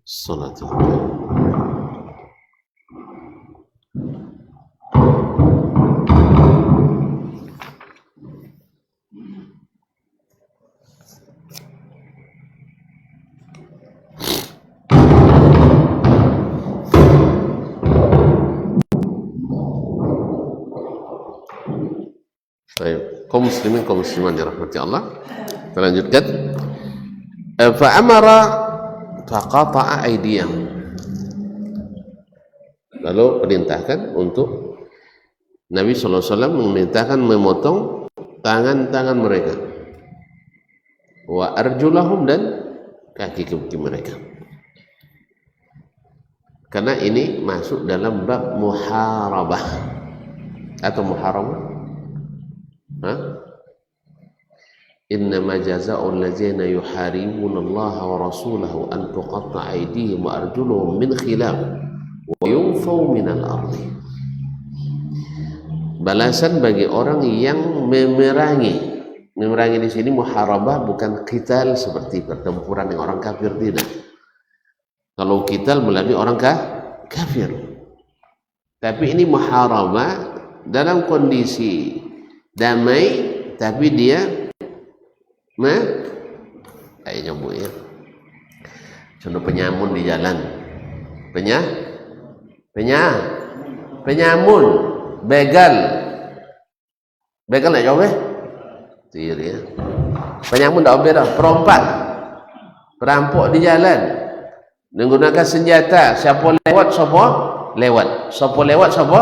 A: الصلاة. Baik, kaum muslimin kaum muslimat dirahmati Allah. Kita lanjutkan. Fa amara faqata'a aydiyahum. Lalu perintahkan untuk Nabi SAW memerintahkan memotong tangan-tangan mereka, wa arjulahum, dan kaki-kaki mereka. Karena ini masuk dalam bab muharabah atau muharabah. Innama jazaa'ul ladzina yuharibuna Allah wa rasulahu an tuqatta'a aydihim wa arjuluhum min khilaf wa yunfaw minal ardi. Balasan bagi orang yang memerangi. Memerangi di sini muharabah bukan qital seperti pertempuran dengan orang kafir, tidak. Kalau qital melalui orang kafir. Tapi ini muharabah dalam kondisi damai, tapi dia nyambut ya. Contoh penyamun di jalan, penyamun, begal nak jawab ya. Penyamun tak beda, perompak, perampok di jalan menggunakan senjata. Siapa lewat, siapa lewat, siapa lewat, siapa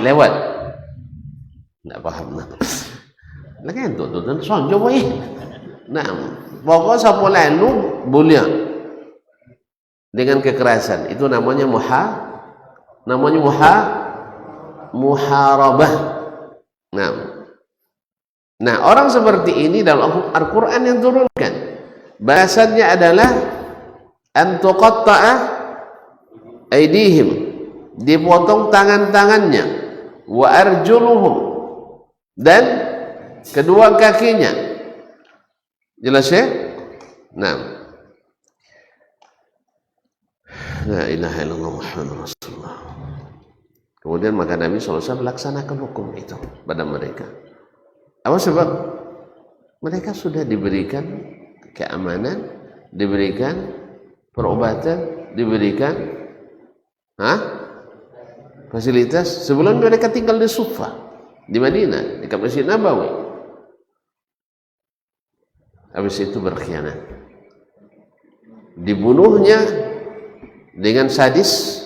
A: lewat. Tak faham nak. Lagi tu son jawab ya. Nah, pokok siapa lalu boleh dengan kekerasan. Itu namanya muharabah. Nah, orang seperti ini dalam Al-Quran yang turunkan bahasannya adalah an tuqatta'a aydihim, dipotong tangan-tangannya, wa arjuluhum, dan kedua kakinya. Jelas ya? Nah, la ilaha illallah Muhammadur Rasulullah. Kemudian maka Nabi SAW melaksanakan hukum itu pada mereka. Apa sebab? Mereka sudah diberikan keamanan, diberikan perobatan, diberikan fasilitas. Sebelum mereka tinggal di Sufa, di Madinah, di Masjid Nabawi. Habis itu berkhianat, dibunuhnya dengan sadis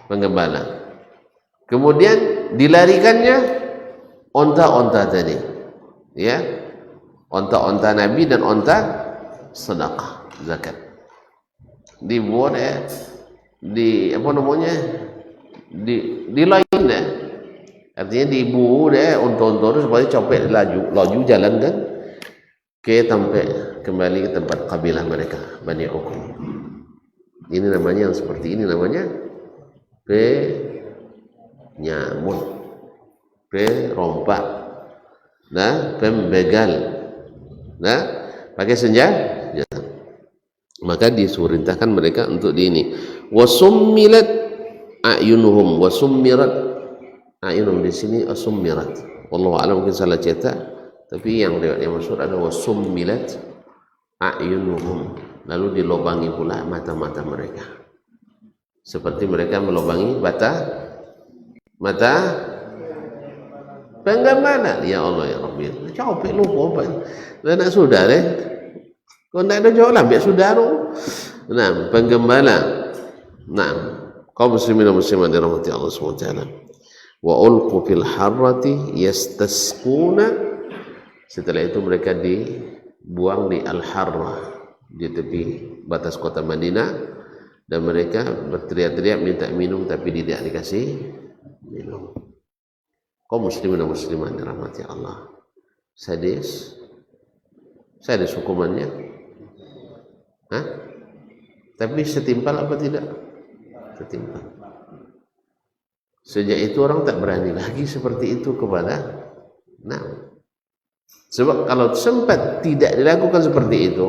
A: penggembala. Kemudian dilarikannya onta-onta tadi, ya, onta-onta Nabi dan onta sedekah zakat. Dibuat di apa namanya, di lain Artinya dibu deh unta-unta supaya copet laju jalan kan sampai kembali ke tempat kabilah mereka Bani Uqum. Ini namanya yang seperti ini namanya penyamun, perompak, nah pembegal, nah pakai senjata. Maka disurintahkan mereka untuk di ini. Wasummilat a'yunuhum wasummirat a'yunuhum di sini asummirat. Wallahu a'lam, mungkin salah cetak, tapi yang riwayat yang masyhur ada wasummilat a'yunuhum, lalu dilobangi pula mata-mata mereka. Seperti mereka melobangi mata penggembala. Ya Allah ya Rabbi. Capek lupa apa. Dan nak sudah deh. Kau nak ada jawab lah, biar sudah tu. Nah, penggembala. Nah, kaum muslimin dan muslimat dirahmati Allah SWT. Wa ulqu fil harrati yastasquna. Setelah itu mereka dibuang di Al-Harrah, di tepi batas kota Madinah, dan mereka berteriak-teriak minta minum tapi tidak dikasih minum. Kaum muslimin dan muslimat dirahmati Allah. Sadis hukumannya. Hah? Tapi setimpal apa tidak? Setimpal. Sejak itu orang tak berani lagi seperti itu kepada. Nah, sebab kalau sempat tidak dilakukan seperti itu,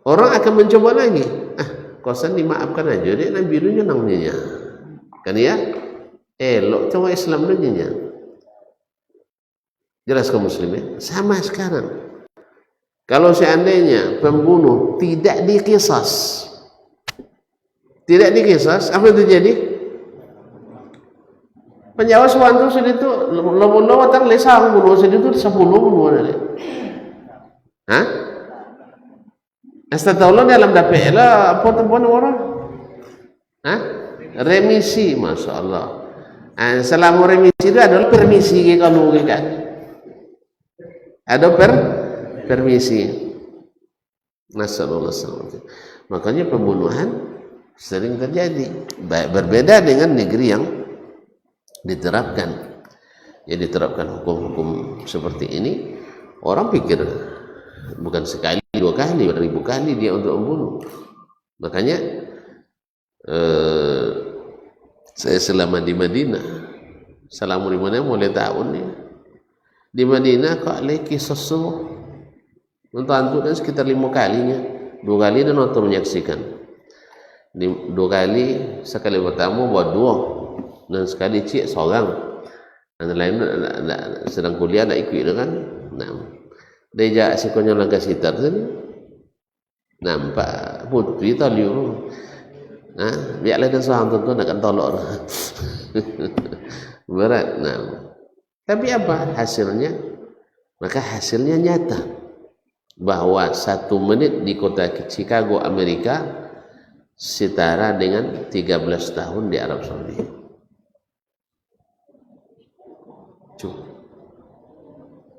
A: orang akan mencoba lagi. Kosan dimaafkan aja deh, Nabi birunya namanya. Kan ya? Elok cuma Islam namanya. Jelas kaum muslimin? Sama sekarang. Kalau seandainya pembunuh tidak dikisas, apa yang terjadi? Penjawa sewantu itu lobo tang lesang bunuh itu 10 bunuh ada. Hah? Astagfirullah dalam dapet lah apa tempuan orang? Hah? Remisi, masya Allah. Selama remisi itu adalah permisi kalau kan? Ada permisi. Nasallallahu alaihi wasallam. Makanya pembunuhan sering terjadi. Berbeda dengan negeri yang diterapkan. Ya, diterapkan hukum-hukum seperti ini, orang pikir bukan sekali, 2 kali, 1000 kali dia untuk membunuh. Makanya saya selama di Madinah, selama di mana mulai tahun ni di Madinah kok leki sesu untuk antuk dan sekitar 5 kalinya, 2 kali dan nonton menyaksikan. 2 kali, sekali pertama buat 2 dan sekali cik seorang, dan lain sedang kuliah nak ikut kan. Nah, dia jak sikonya langkah sitar sini. Nampak putri taliu. Nah, biarlah kan seorang tuan akan tolak. Berat. Nah, tapi apa hasilnya? Maka hasilnya nyata bahwa 1 menit di kota Chicago, Amerika setara dengan 13 tahun di Arab Saudi.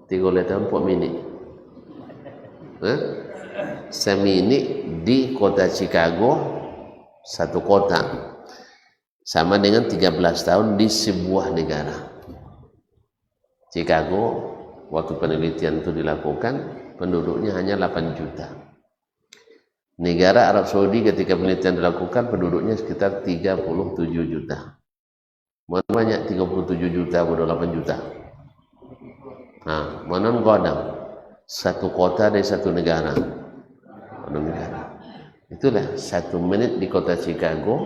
A: 3 tahun 4 minit. Seminit di kota Chicago, 1 kota, sama dengan 13 tahun di sebuah negara. Chicago waktu penelitian itu dilakukan penduduknya hanya 8 juta. Negara Arab Saudi ketika penelitian dilakukan penduduknya sekitar 37 juta. Mana banyak 37 juta pada 8 juta? Nah, mana godam? 1 kota dari 1 negara. Itulah 1 menit di kota Chicago,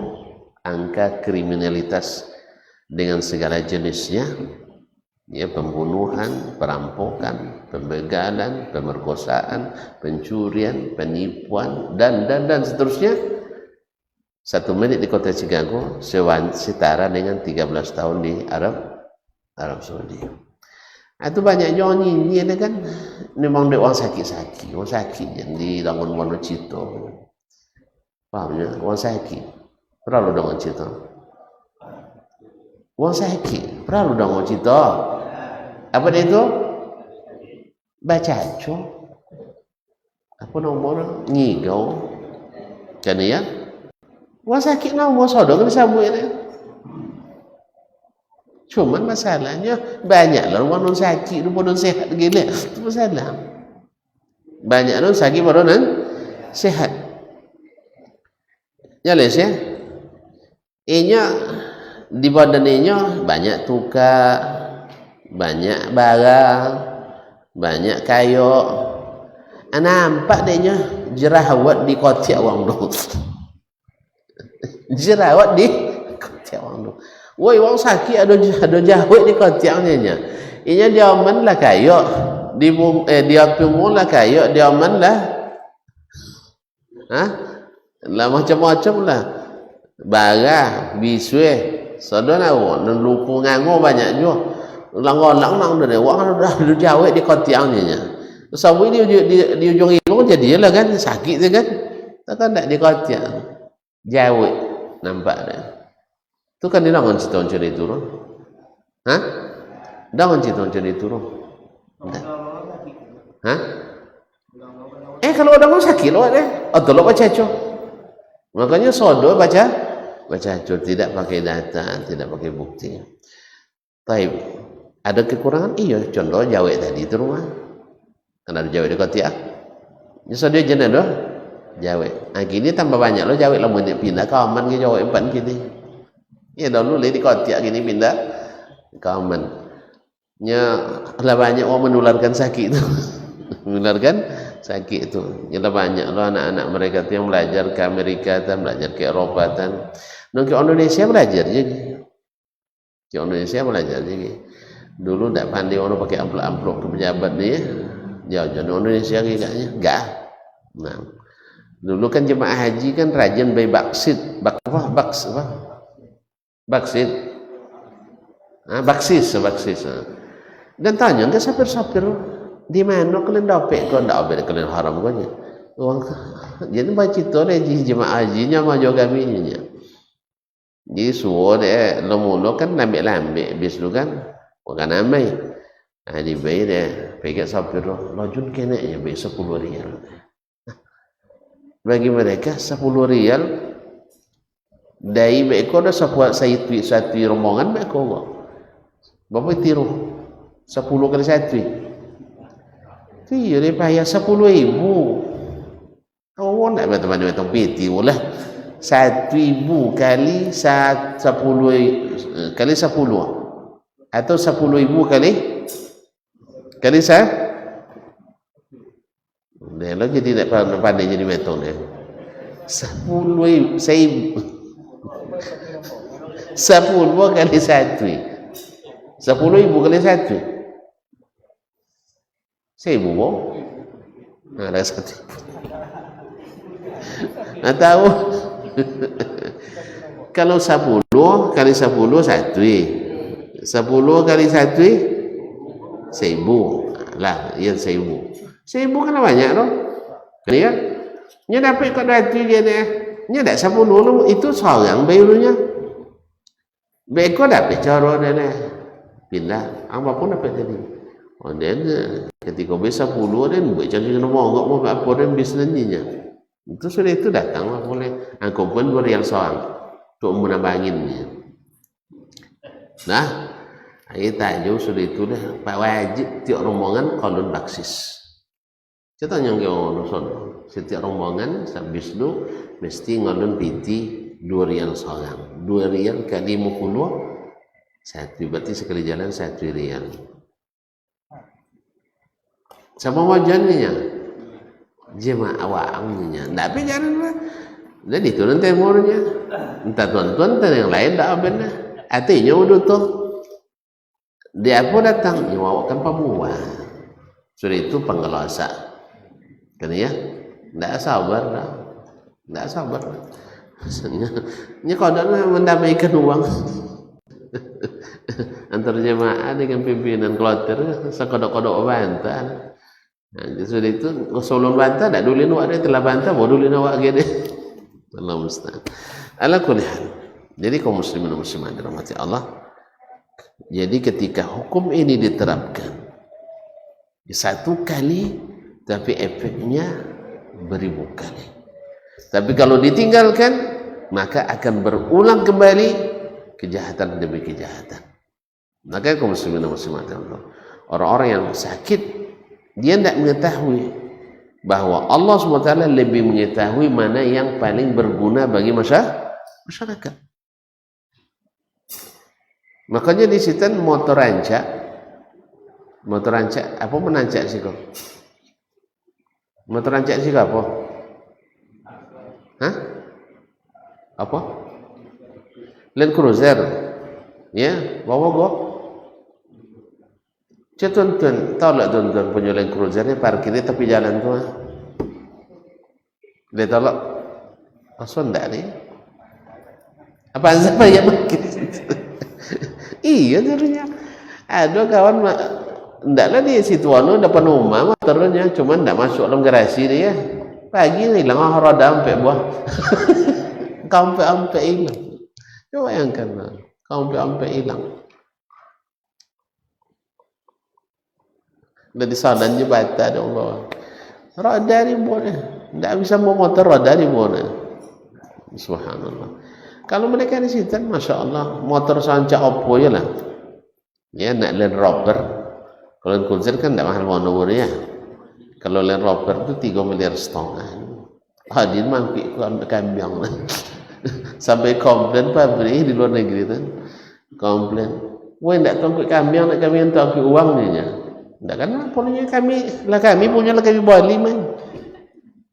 A: angka kriminalitas dengan segala jenisnya, ya, pembunuhan, perampokan, pembegalan, pemerkosaan, pencurian, penipuan, dan seterusnya. 1 menit di kota Chicago setara dengan 13 tahun di Arab Saudi. Itu banyak yang ini kan, memang dia orang sakit yang di Rangun Wonocito. Pahamnya, orang sakit perlu dengan cerita. Orang sakit perlu dengan cerita. Apa dia itu? Baca aja. Apa nama? Ngigau. Kan ya? Orang sakit nama sodok ni sambut ni. Cuman masalahnya banyaklah orang non sakit tu non sehat gila. Itu masalah. Banyak non sakit baru non sehat. Jelas ya? Inya di badan inya banyak tuka, banyak barang, banyak kayu. Nampak dia jerawat di kotak orang tu. Jerawat di kotak orang tu. Woi, orang sakit ada jahwat di kotaknya. Inya dia aman lah kayu, dia pemul lah kayu, dia aman lah. Lah macam-macam lah. Barah, biswe, saudara awak, luku ngango banyak juga. Lang-lang nang dia, wah dah jahwat di kotaknya. Sampai di ujung hidung jadilah kan sakit tu kan. Takkan tak di kotak. Jahwat nampak dah. Tu kan dia nak cerita macam itu loh. Dah cerita macam itu loh. Kalau ada orang sakit loh deh. Atau lo baca co. Makanya sodo baca co, tidak pakai data, tidak pakai bukti. Taib. Ada kekurangan? Iya, contoh jawab tadi itu rumah. Kan ada jawab di kotia. Nyesal dia jenis doh. Jawab. Gini tambah banyak lo jawab lah menit pindah ke aman ke jawab empat gini. Ya dulu di kotia gini pindah ke aman. Nya lah banyak orang menularkan sakit itu. Menularkan sakit itu. Nya banyak lo anak-anak mereka tu yang belajar ke Amerika dan belajar ke Eropa dan ke Indonesia belajar jadi. Ke Indonesia belajar jadi. Dulu tak pandai orang pakai amplop-amplop ke pejabat ni ya. Jauh Indonesia kayaknya enggak. Nah. Dulu kan jemaah haji kan rajin beli baksit, baksit. Baksis. Dan tanya ke sapir-sapir di mana kalian dapat kau tak dapat kalian haram kau nya. Jadi baca cerita ni jemaah hajinya maju kami nya. Jadi suruh dia lomo kan lambe bis lu kan. Bukan amai. Di bayi dia pegang sapir lojun kena nya bayi 10 rial. Bagi mereka 10 rial dari mereka dah sebuah satu rombongan mereka berapa tiru 10 kali satu tiru dia payah 10,000 nak macam-macam peti lah 1,000 kali 10 kali 10 atau 10,000 kali saya dia lo jadi tak pandai jadi metode dia 10,000 kali 1 10,000 kali 1 1,000 boh ada 1,000 nak tahu kalau 10 kali 10 1 10 kali 1 1,000 lah yang 1,000 kan banyak loh. Ya. Nya dapat kat hati dia ni. Nya dak 10 loh itu seorang bayunya. Beko dapat cara dia ni. Pindah. Apa pun dapat tadi. Oh dan ketika bisa 10 dan buat cari nombor enggak mau apa dan bisnisnya. Itu sudah itu datang lah boleh. Aku pun 2 rial seorang. Untuk menambahinnya. Nah, ayat tajuk sudah itu dah. Pak wajib tiap rombongan kolon baksis. Kita tanya ke orang Nuson, setiap rombongan habis itu mesti ngalun piti 2 rial seorang. 2 rial kali 50 1 berarti sekali jalan 1 rial. Sama wajannya jemaah awaknya. Tapi jangan lah. Jadi itu nanti umurnya. Entah tuan-tuan entah yang lain tak benar. Artinya udah tu dia pun datang nyawakan pembuah. Sudah itu pengelasa. Kan ya, tidak sabar dah, tidak sabar. Ini kodoknya mendamaikan uang antar jemaah dengan pimpinan kloter, sekodok-kodok bantah. Nah, sudah itu sebelum bantah, tak dulu awak dia telah bantah, baru dulu awak gede. Allah musta'an. Ala kulli hal. Jadi kaum muslimin dan muslimat dirahmati Allah. Jadi ketika hukum ini diterapkan satu kali tapi efeknya beribu kali. Tapi kalau ditinggalkan maka akan berulang kembali kejahatan demi kejahatan. Maka kaum muslimin dan muslimat, orang-orang yang sakit dia tidak mengetahui bahwa Allah SWT lebih mengetahui mana yang paling berguna bagi masyarakat. Makanya di situ motor rancak apa menancak sih kok? Motor rancak sih apa? Hah? Apa? Land Cruiser, ya, bawa kok. Tuan-tuan, tahu tak tuan-tuan punya Land Cruiser ni parkirnya tepi jalan tu. Dia tahu tak? Asal tak ni? Apa siapa yang parkir? Iya sebenarnya. Ada kawan ndaklah di situ anu depan rumah motornya, cuma ndak masuk dalam garasi dia. Pagi ni hilang roda sampai buah. Sampai hilang. Coba bayangkan, sampai hilang. Udah di sana jembatan ada Allah. Roda ribuan, ndak bisa bawa motor roda ribuan. Subhanallah. Kalau mereka di situ, masya Allah, motor sanca Oppo je lah. Ya, nak Land Rover. Kalau Land Cruiser kan tidak mahal nomor ya. Kalau Land Rover itu 3,5 miliar. Hadir mampik kambing lah. Sampai komplain pabrik di luar negeri kan. Komplain. Wah, tidak tahu kambing, nak kambing tahu uang ni. Tidak kan punya kami punya lah kami bali man.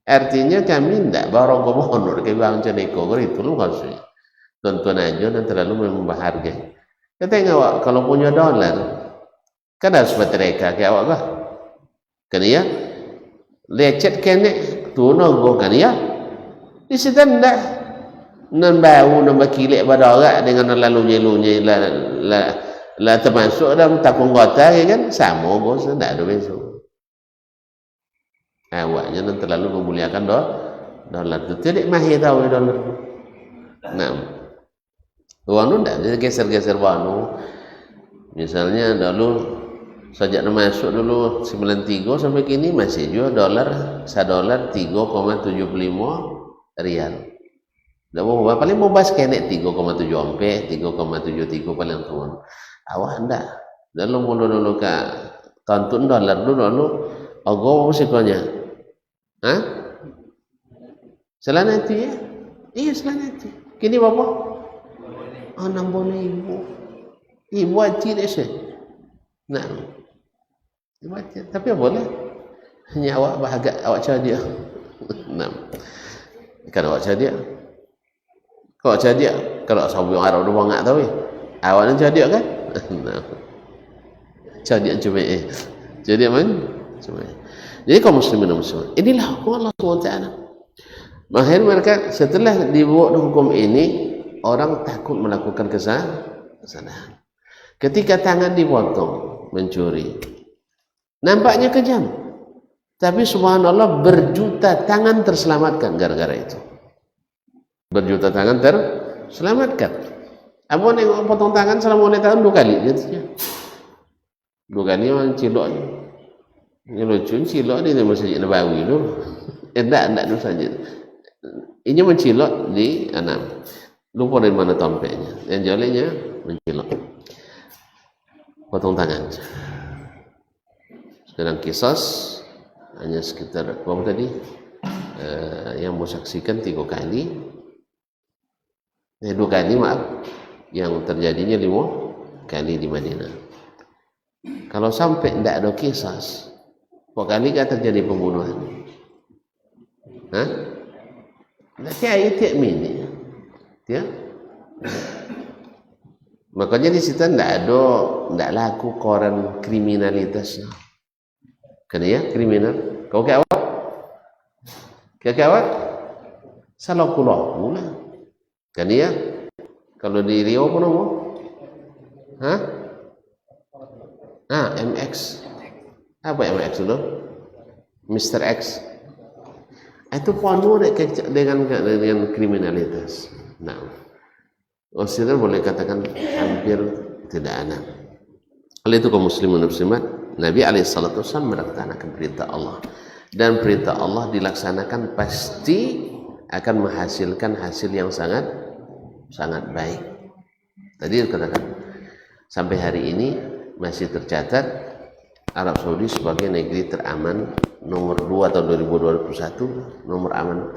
A: Artinya kami tidak baru honor kami bang ceneko itu lu maksudnya. Tonton aja dan terlalu membahargai. Kita tengok kalau punya dolar kan harus bertereka kayak awak bah. Kan ya? Lecet kene tu nonggo kan ya? Di situ ndak nan bau nan bakilek badara dengan lalu-lalunya la termasuk dalam takung kota kan sama bos ndak ada besok. Awaknya nan terlalu memuliakan dolar tu tidak mahir tahu dolar. Nah, wanu ndak geser-geser wanu. Misalnya dulu sejak masuk dulu 93 sampai kini masih juga $1 3,75 rial. Dah mau paling mau bahas kene 3,7 ampe, 3,73 paling turun. Awak ndak. Dalam mulu-mulu ka tantun dolar dulu ogo musikonya. Hah? Selana itu ya? Iya selana itu. Kini berapa? 60.000. Ibu haji deh sih. Nah, ibu haji. Tapi apa boleh? Hanya awak bahagia, awak cari dia. Nah, kan awak cari dia. Kalau cari dia, kalau sahabat yang Arab udah banyak tahu. Awak nak cari dia kan? Nah, cari dia cuma jadi mana? Cuma. Jadi kaum muslimin dan muslimat, inilah hukum Allah SWT. Makanya mereka setelah dibuat hukum ini, orang takut melakukan kesalahan. Ketika tangan dipotong mencuri, nampaknya kejam, tapi subhanallah berjuta tangan terselamatkan gara-gara itu. Berjuta tangan terselamatkan. Abu nengok potong tangan selama 2 tahun 2 kali jadinya. 2 kali orang ciloknya. Ini lucu cilok ni Masjid Nabawi tu. Endak tu saja. Ini mencilok di Anam. Lupa dari mana tompeknya. Yang jalannya mencilok. Potong tangan. Sedang kisah hanya sekitar berapa tadi? Yang mau saksikan 3 kali. 2 kali maaf. Yang terjadinya 5 kali di Madinah. Kalau sampai tidak ada kisah, berapa kali kan terjadi pembunuhan? Hah? Nanti ayat tiap minit. Ya? Makanya di situ tidak laku koran kriminalitas. Kan ya kriminal. Kau ke awak? Ke awak? Salah pulau mula. Kan ya? Kalau di Riau pun apa? Hah? MX. Apa MX itu? Mr. X. Itu penuh dengan kriminalitas. Nah, Osir boleh katakan hampir tidak ada. Oleh itu kaum muslimin dan muslimat, Nabi SAW melaksanakan perintah Allah, dan perintah Allah dilaksanakan pasti akan menghasilkan hasil yang sangat baik. Tadi dikatakan Sampai hari ini masih tercatat Arab Saudi sebagai negeri teraman nomor 2 tahun 2021, nomor aman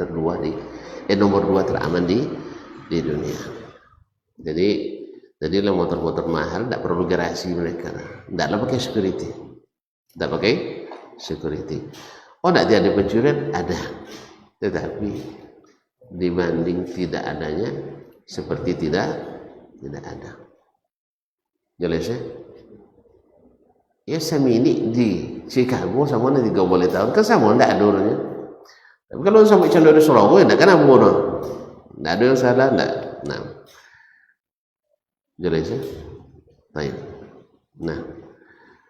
A: nomor 2 teraman di dunia. Jadi motor-motor mahal tidak perlu garasi mereka, tidaklah pakai security, tidak pakai security. Oh, tidak ada pencurian, ada, tetapi dibanding tidak adanya seperti tidak ada. Jelas ya? Ya sami ini di Chicago sama nanti 30 tahun kan sama tidak ada orangnya. Tapi kalau sampai condong di Surabaya tidak kan apa orang? Tidak ada yang salah, tidak. Nah, jelas ya? Baik. Nah,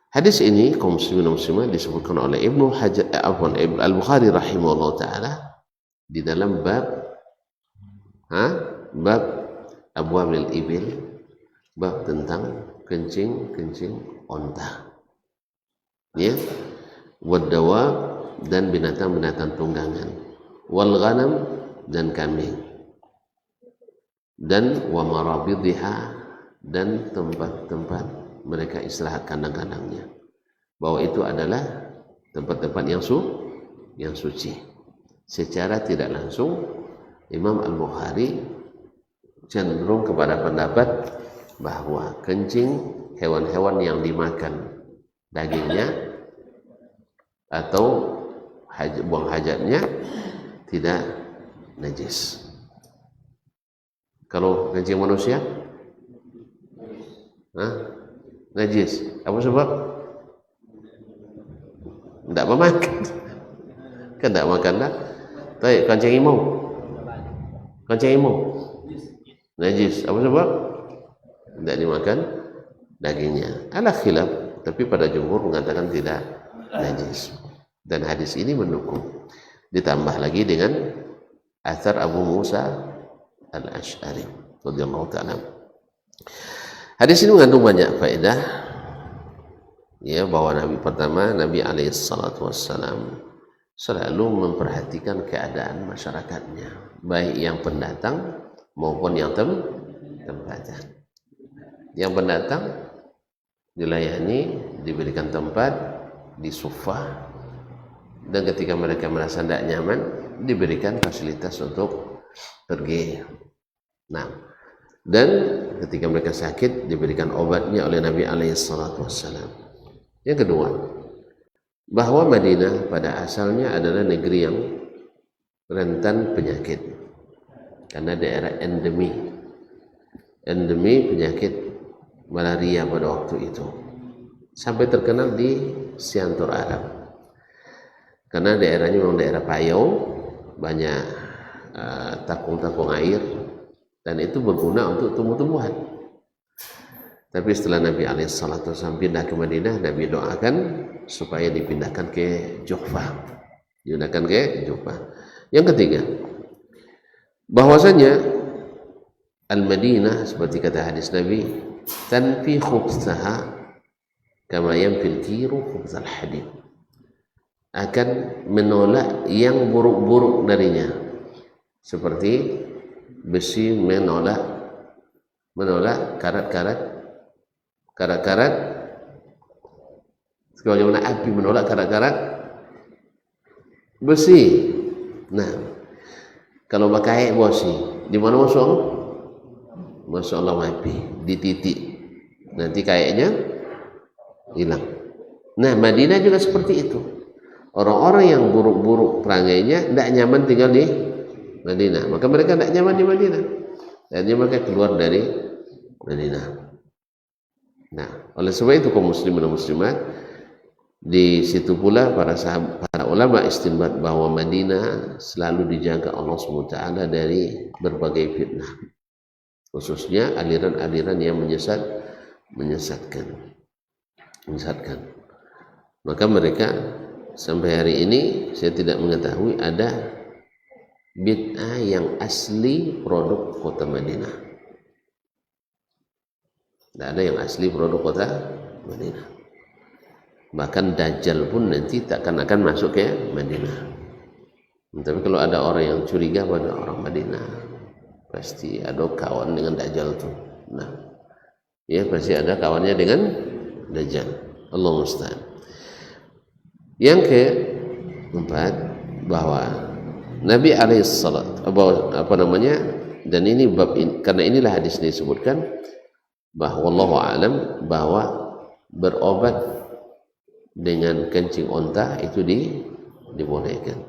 A: hadis ini kaum muslimin dan muslimat disebutkan oleh Ibnu Al-Bukhari rahimahullah taala di dalam bab abwabil ibil, bab tentang kencing onta, ya, wadawa dan binatang-binatang tunggangan, wal ghanam dan kambing, dan wa marabidha dan tempat-tempat mereka istirahat kandang-kandangnya, bahwa itu adalah tempat-tempat yang suci. Secara tidak langsung Imam Al-Bukhari cenderung kepada pendapat bahwa kencing hewan-hewan yang dimakan dagingnya atau buang hajatnya tidak najis. Kalau kencing manusia najis. Apa sebab? Tidak memakan. Kan tidak makan lah. Tapi kencing imam najis. Apa sebab? Tidak dimakan dagingnya. Ala khilaf, tapi pada jumhur mengatakan tidak najis. Dan hadis ini mendukung. Ditambah lagi dengan athar Abu Musa Al-Asy'ari radhiyallahu ta'ala. Hadis ini mengandung banyak faedah, ya, bahwa Nabi alaihi salatu wassalam selalu memperhatikan keadaan masyarakatnya, baik yang pendatang maupun yang tempatan. Yang pendatang dilayani, diberikan tempat, disufah, dan ketika mereka merasa tidak nyaman diberikan fasilitas untuk pergi. Nah, dan ketika mereka sakit diberikan obatnya oleh Nabi alaihi salatu wassalam. Yang kedua, bahwa Madinah pada asalnya adalah negeri yang rentan penyakit karena daerah endemi penyakit malaria pada waktu itu, sampai terkenal di Siantar Arab karena daerahnya memang daerah payau, banyak takung-takung air, dan itu berguna untuk tumbuh-tumbuhan. Tapi setelah Nabi alaihissalam pindah ke Madinah, Nabi doakan supaya dipindahkan ke Juhfah. Yang ketiga, bahwasanya Al-Madinah seperti kata hadis Nabi, tanfi khubsaha kama yanfil kiru khubsal hadid, akan menolak yang buruk-buruk darinya seperti besi menolak karat-karat sebagaimana api menolak karat-karat besi. Nah, kalau pakai besi di mana masuk Allah api di titik, nanti kayaknya hilang. Nah, Madinah juga seperti itu. Orang-orang yang buruk-buruk perangainya tidak nyaman tinggal di Madinah, maka mereka tidak nyaman di Madinah, dan mereka keluar dari Madinah. Nah, oleh sebab itu kaum muslimin dan muslimat, di situ pula para ulama istinbat bahwa Madinah selalu dijaga Allah SWT dari berbagai fitnah, khususnya aliran-aliran yang menyesatkan. Maka mereka sampai hari ini saya tidak mengetahui ada bid'ah yang asli produk kota Madinah. Tidak ada yang asli produk kota Madinah. Bahkan Dajjal pun nanti takkan akan masuk ke Madinah. Tapi kalau ada orang yang curiga pada orang Madinah, pasti ada kawan dengan Dajjal tuh. Nah, Ya, pasti ada kawannya dengan Dajjal. Allah musta'an. Yang keempat, bahwa Nabi alaihissalam dan ini bab ini, karena inilah hadis disebutkan bahwa wallahu alam bahwa berobat dengan kencing onta itu dibolehkan.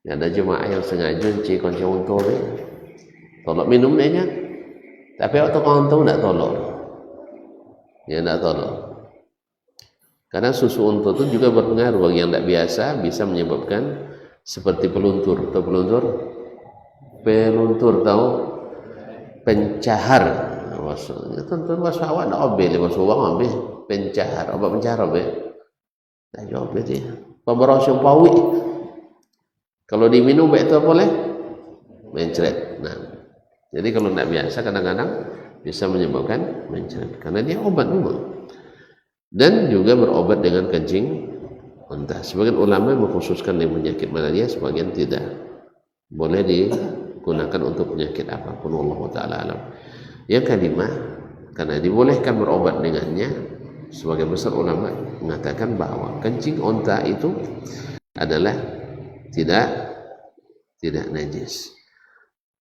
A: Ya, ada jemaah yang sengaja kencing onta ni tolak minum dia, tapi waktu onta tak tolak. Ya, tak tolak. Karena susu onta itu juga berpengaruh bagi yang tak biasa, bisa menyebabkan seperti peluntur. Tahu peluntur? Peluntur tahu? Pencahar. Maksudnya tuan-tuan bahasa awak nak obel, bahasa orang obel. Pencahar, obat pencahar obel. Tak jawab dia. Pemberosyong pawi. Kalau diminum baik itu boleh mencret. Nah, jadi kalau tak biasa kadang-kadang bisa menyebabkan mencret. Karena dia obat memang. Dan juga berobat dengan kencing onta. Sebagian ulama mengkhususkan yang penyakit malaria, sebagian tidak. Boleh digunakan untuk penyakit apapun, Allah Ta'ala alam. Yang kelima, karena dibolehkan berobat dengannya, sebagian besar ulama mengatakan bahwa kencing onta itu adalah tidak najis.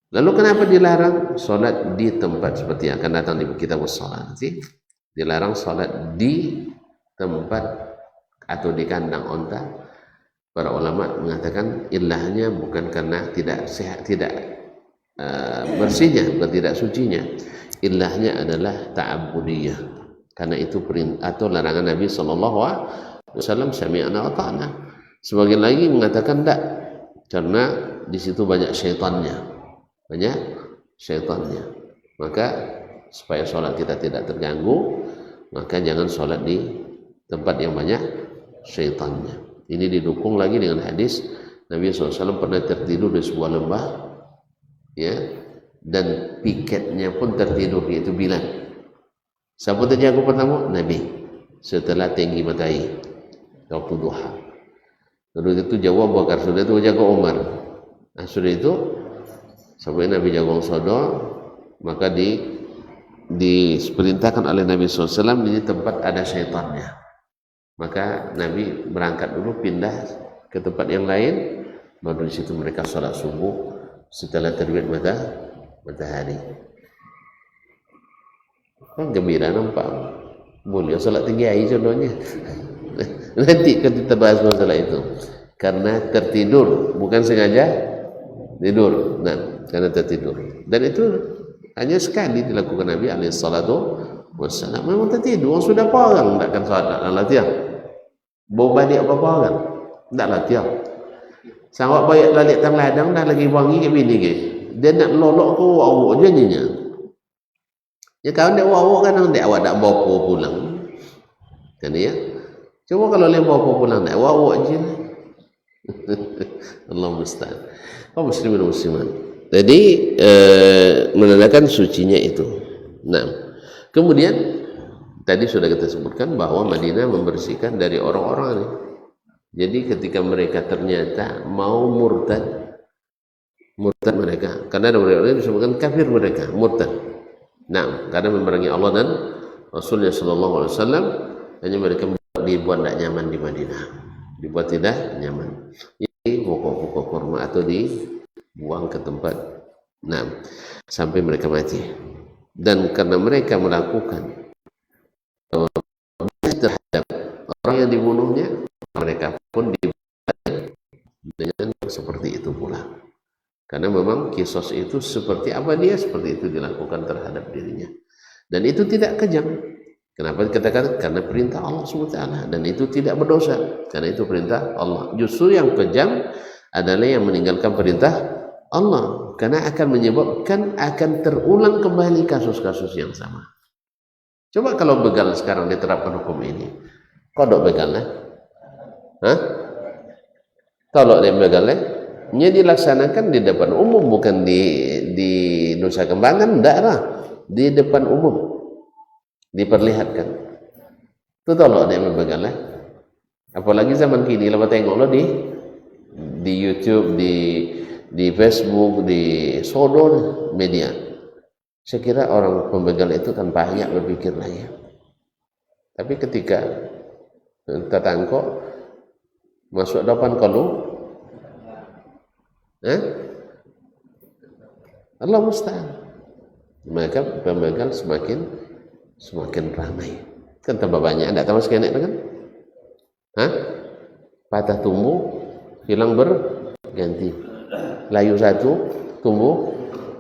A: Lalu kenapa dilarang solat di tempat seperti yang akan datang di kitab as-shalah nanti? Dilarang solat di tempat atau di kandang onta. Para ulama mengatakan ilahnya bukan karena tidak sehat, tidak bersihnya, bukan tidak sucinya. Ilahnya adalah ta'abbudiyah. Karena itu perintah atau larangan Nabi sallallahu alaihi wasallam, sami'na wa ta'na. Sebagian lagi mengatakan tidak, karena di situ banyak syaitannya. Banyak syaitannya. Maka supaya sholat kita tidak terganggu, maka jangan sholat di tempat yang banyak syaitannya. Ini didukung lagi dengan hadis Nabi SAW pernah tertidur di sebuah lembah, ya, dan piketnya pun tertidur, yaitu Bilal. Siapa terjaga pertama? Nabi. Setelah tinggi matahari waktu duha. Lalu itu jawab Abu Bakar, sudah itu jaga Umar. Nah, sudah itu sampai Nabi jaga sodo, maka diperintahkan oleh Nabi SAW di tempat ada syaitannya. Maka Nabi berangkat dulu, pindah ke tempat yang lain, baru di situ mereka sholat subuh setelah terbit matahari. Kan gembira nampak. Boleh sholat tinggi air contohnya. Nanti kita bahas masalah itu. Karena tertidur, bukan sengaja tidur. Nah, karena tertidur. Dan itu hanya sekali dilakukan Nabi alaihissalatu wassalam. Memang tertidur, orang sudah parang takkan sholat, tak latihan. Bawa balik apa-apa kan? Tak latihan. Sawak bayar balik tang ladang dah lagi wangi ke bini ke. Dia nak lolok ke awak je nyinya. Ya kalau dia awak kan dia awak tak bawa pulang. Kan ya? Coba kalau dia bawa pulang tak awak je. Allah musta'an. Kaum muslimin dan muslimat. Jadi menandakan sucinya itu. Nah, kemudian tadi sudah kita sebutkan bahwa Madinah membersihkan dari orang-orang ini. Jadi ketika mereka ternyata mau murtad mereka, karena ada mereka disebutkan kafir mereka, murtad. Nah, karena memerangi Allah dan Rasulnya Sallallahu Alaihi Wasallam, hanya mereka dibuat tidak nyaman di Madinah, dibuat tidak nyaman. Jadi pokok-pokok kurma atau dibuang ke tempat, nah, sampai mereka mati. Dan karena mereka melakukan terhadap orang yang dibunuhnya, mereka pun dibalas dengan seperti itu pula. Karena memang kisos itu seperti apa dia, seperti itu dilakukan terhadap dirinya. Dan itu tidak kejam. Kenapa dikatakan? Karena perintah Allah SWT. Dan itu tidak berdosa, karena itu perintah Allah. Justru yang kejam adalah yang meninggalkan perintah Allah, karena akan menyebabkan akan terulang kembali kasus-kasus yang sama. Coba kalau begal sekarang diterapkan hukum ini, kodok begalnya, kalau dia begalnya, nya dilaksanakan di depan umum, bukan di Nusa Kembangan, enggak lah, di depan umum diperlihatkan. Itu tolong dia begalnya. Apalagi zaman kini, lama tengok lo di YouTube, di Facebook, di sodor media. Saya kira orang pembegal itu kan banyak berpikir lah ya. Tapi ketika tatangko masuk depan kalau Allah musta'an, maka pembegal semakin ramai. Kan tambah banyak, tidak tambah sekian kan? Patah tumbuh, hilang berganti. Layu satu, tumbuh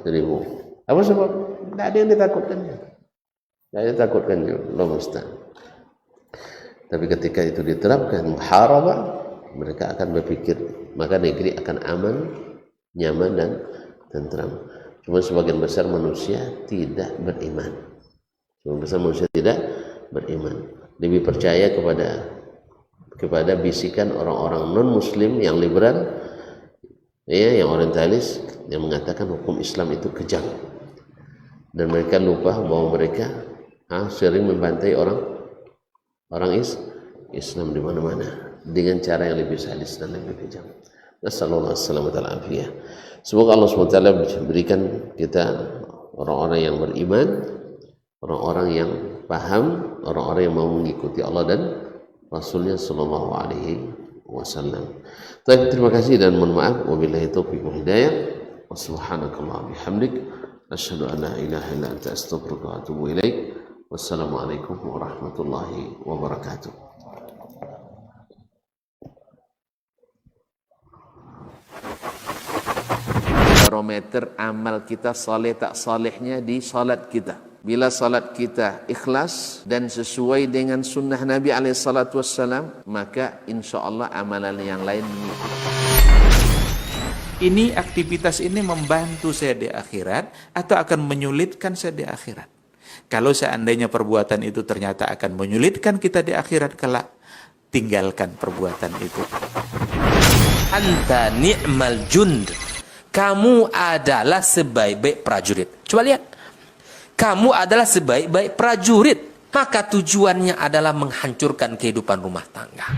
A: 1000. Apa sebab? Tidak ada yang ditakutkannya. Tidak ada yang ditakutkannya. Allah musta'an. Tapi ketika itu diterapkan muharabah, mereka akan berpikir, maka negeri akan aman, nyaman dan tentram. Cuma sebagian besar manusia tidak beriman. Sebagian besar manusia tidak beriman. Lebih percaya kepada bisikan orang-orang non-muslim yang liberal, ya, yang orientalis, yang mengatakan hukum Islam itu kejam. Dan mereka lupa bahwa mereka sering membantai orang Islam di mana-mana dengan cara yang lebih sadis dan lebih kejam. Nasallallahu alaihi wasallam. Semoga Allah SWT berikan kita orang-orang yang beriman, orang-orang yang paham, orang-orang yang mau mengikuti Allah dan Rasulnya Sallallahu Alaihi Wasallam. Terima kasih dan mohon maaf. Wabillahi taufiq wal hidayah. Wa subhanakallah bihamdik. Asyhadu an la ilaha illa anta astaghfiruka wa atubu ilaik. Wassalamualaikum warahmatullahi wabarakatuh. Barometer amal kita saleh tak salehnya di salat kita. Bila salat kita ikhlas dan sesuai dengan sunnah Nabi SAW, maka insya Allah amalan yang lain mengikuti.
C: Ini aktivitas ini membantu saya di akhirat atau akan menyulitkan saya di akhirat? Kalau seandainya perbuatan itu ternyata akan menyulitkan kita di akhirat kelak, tinggalkan perbuatan itu.
D: Anta ni'mal jund. Kamu adalah sebaik-baik prajurit. Coba lihat. Kamu adalah sebaik-baik prajurit. Maka tujuannya adalah menghancurkan kehidupan rumah tangga.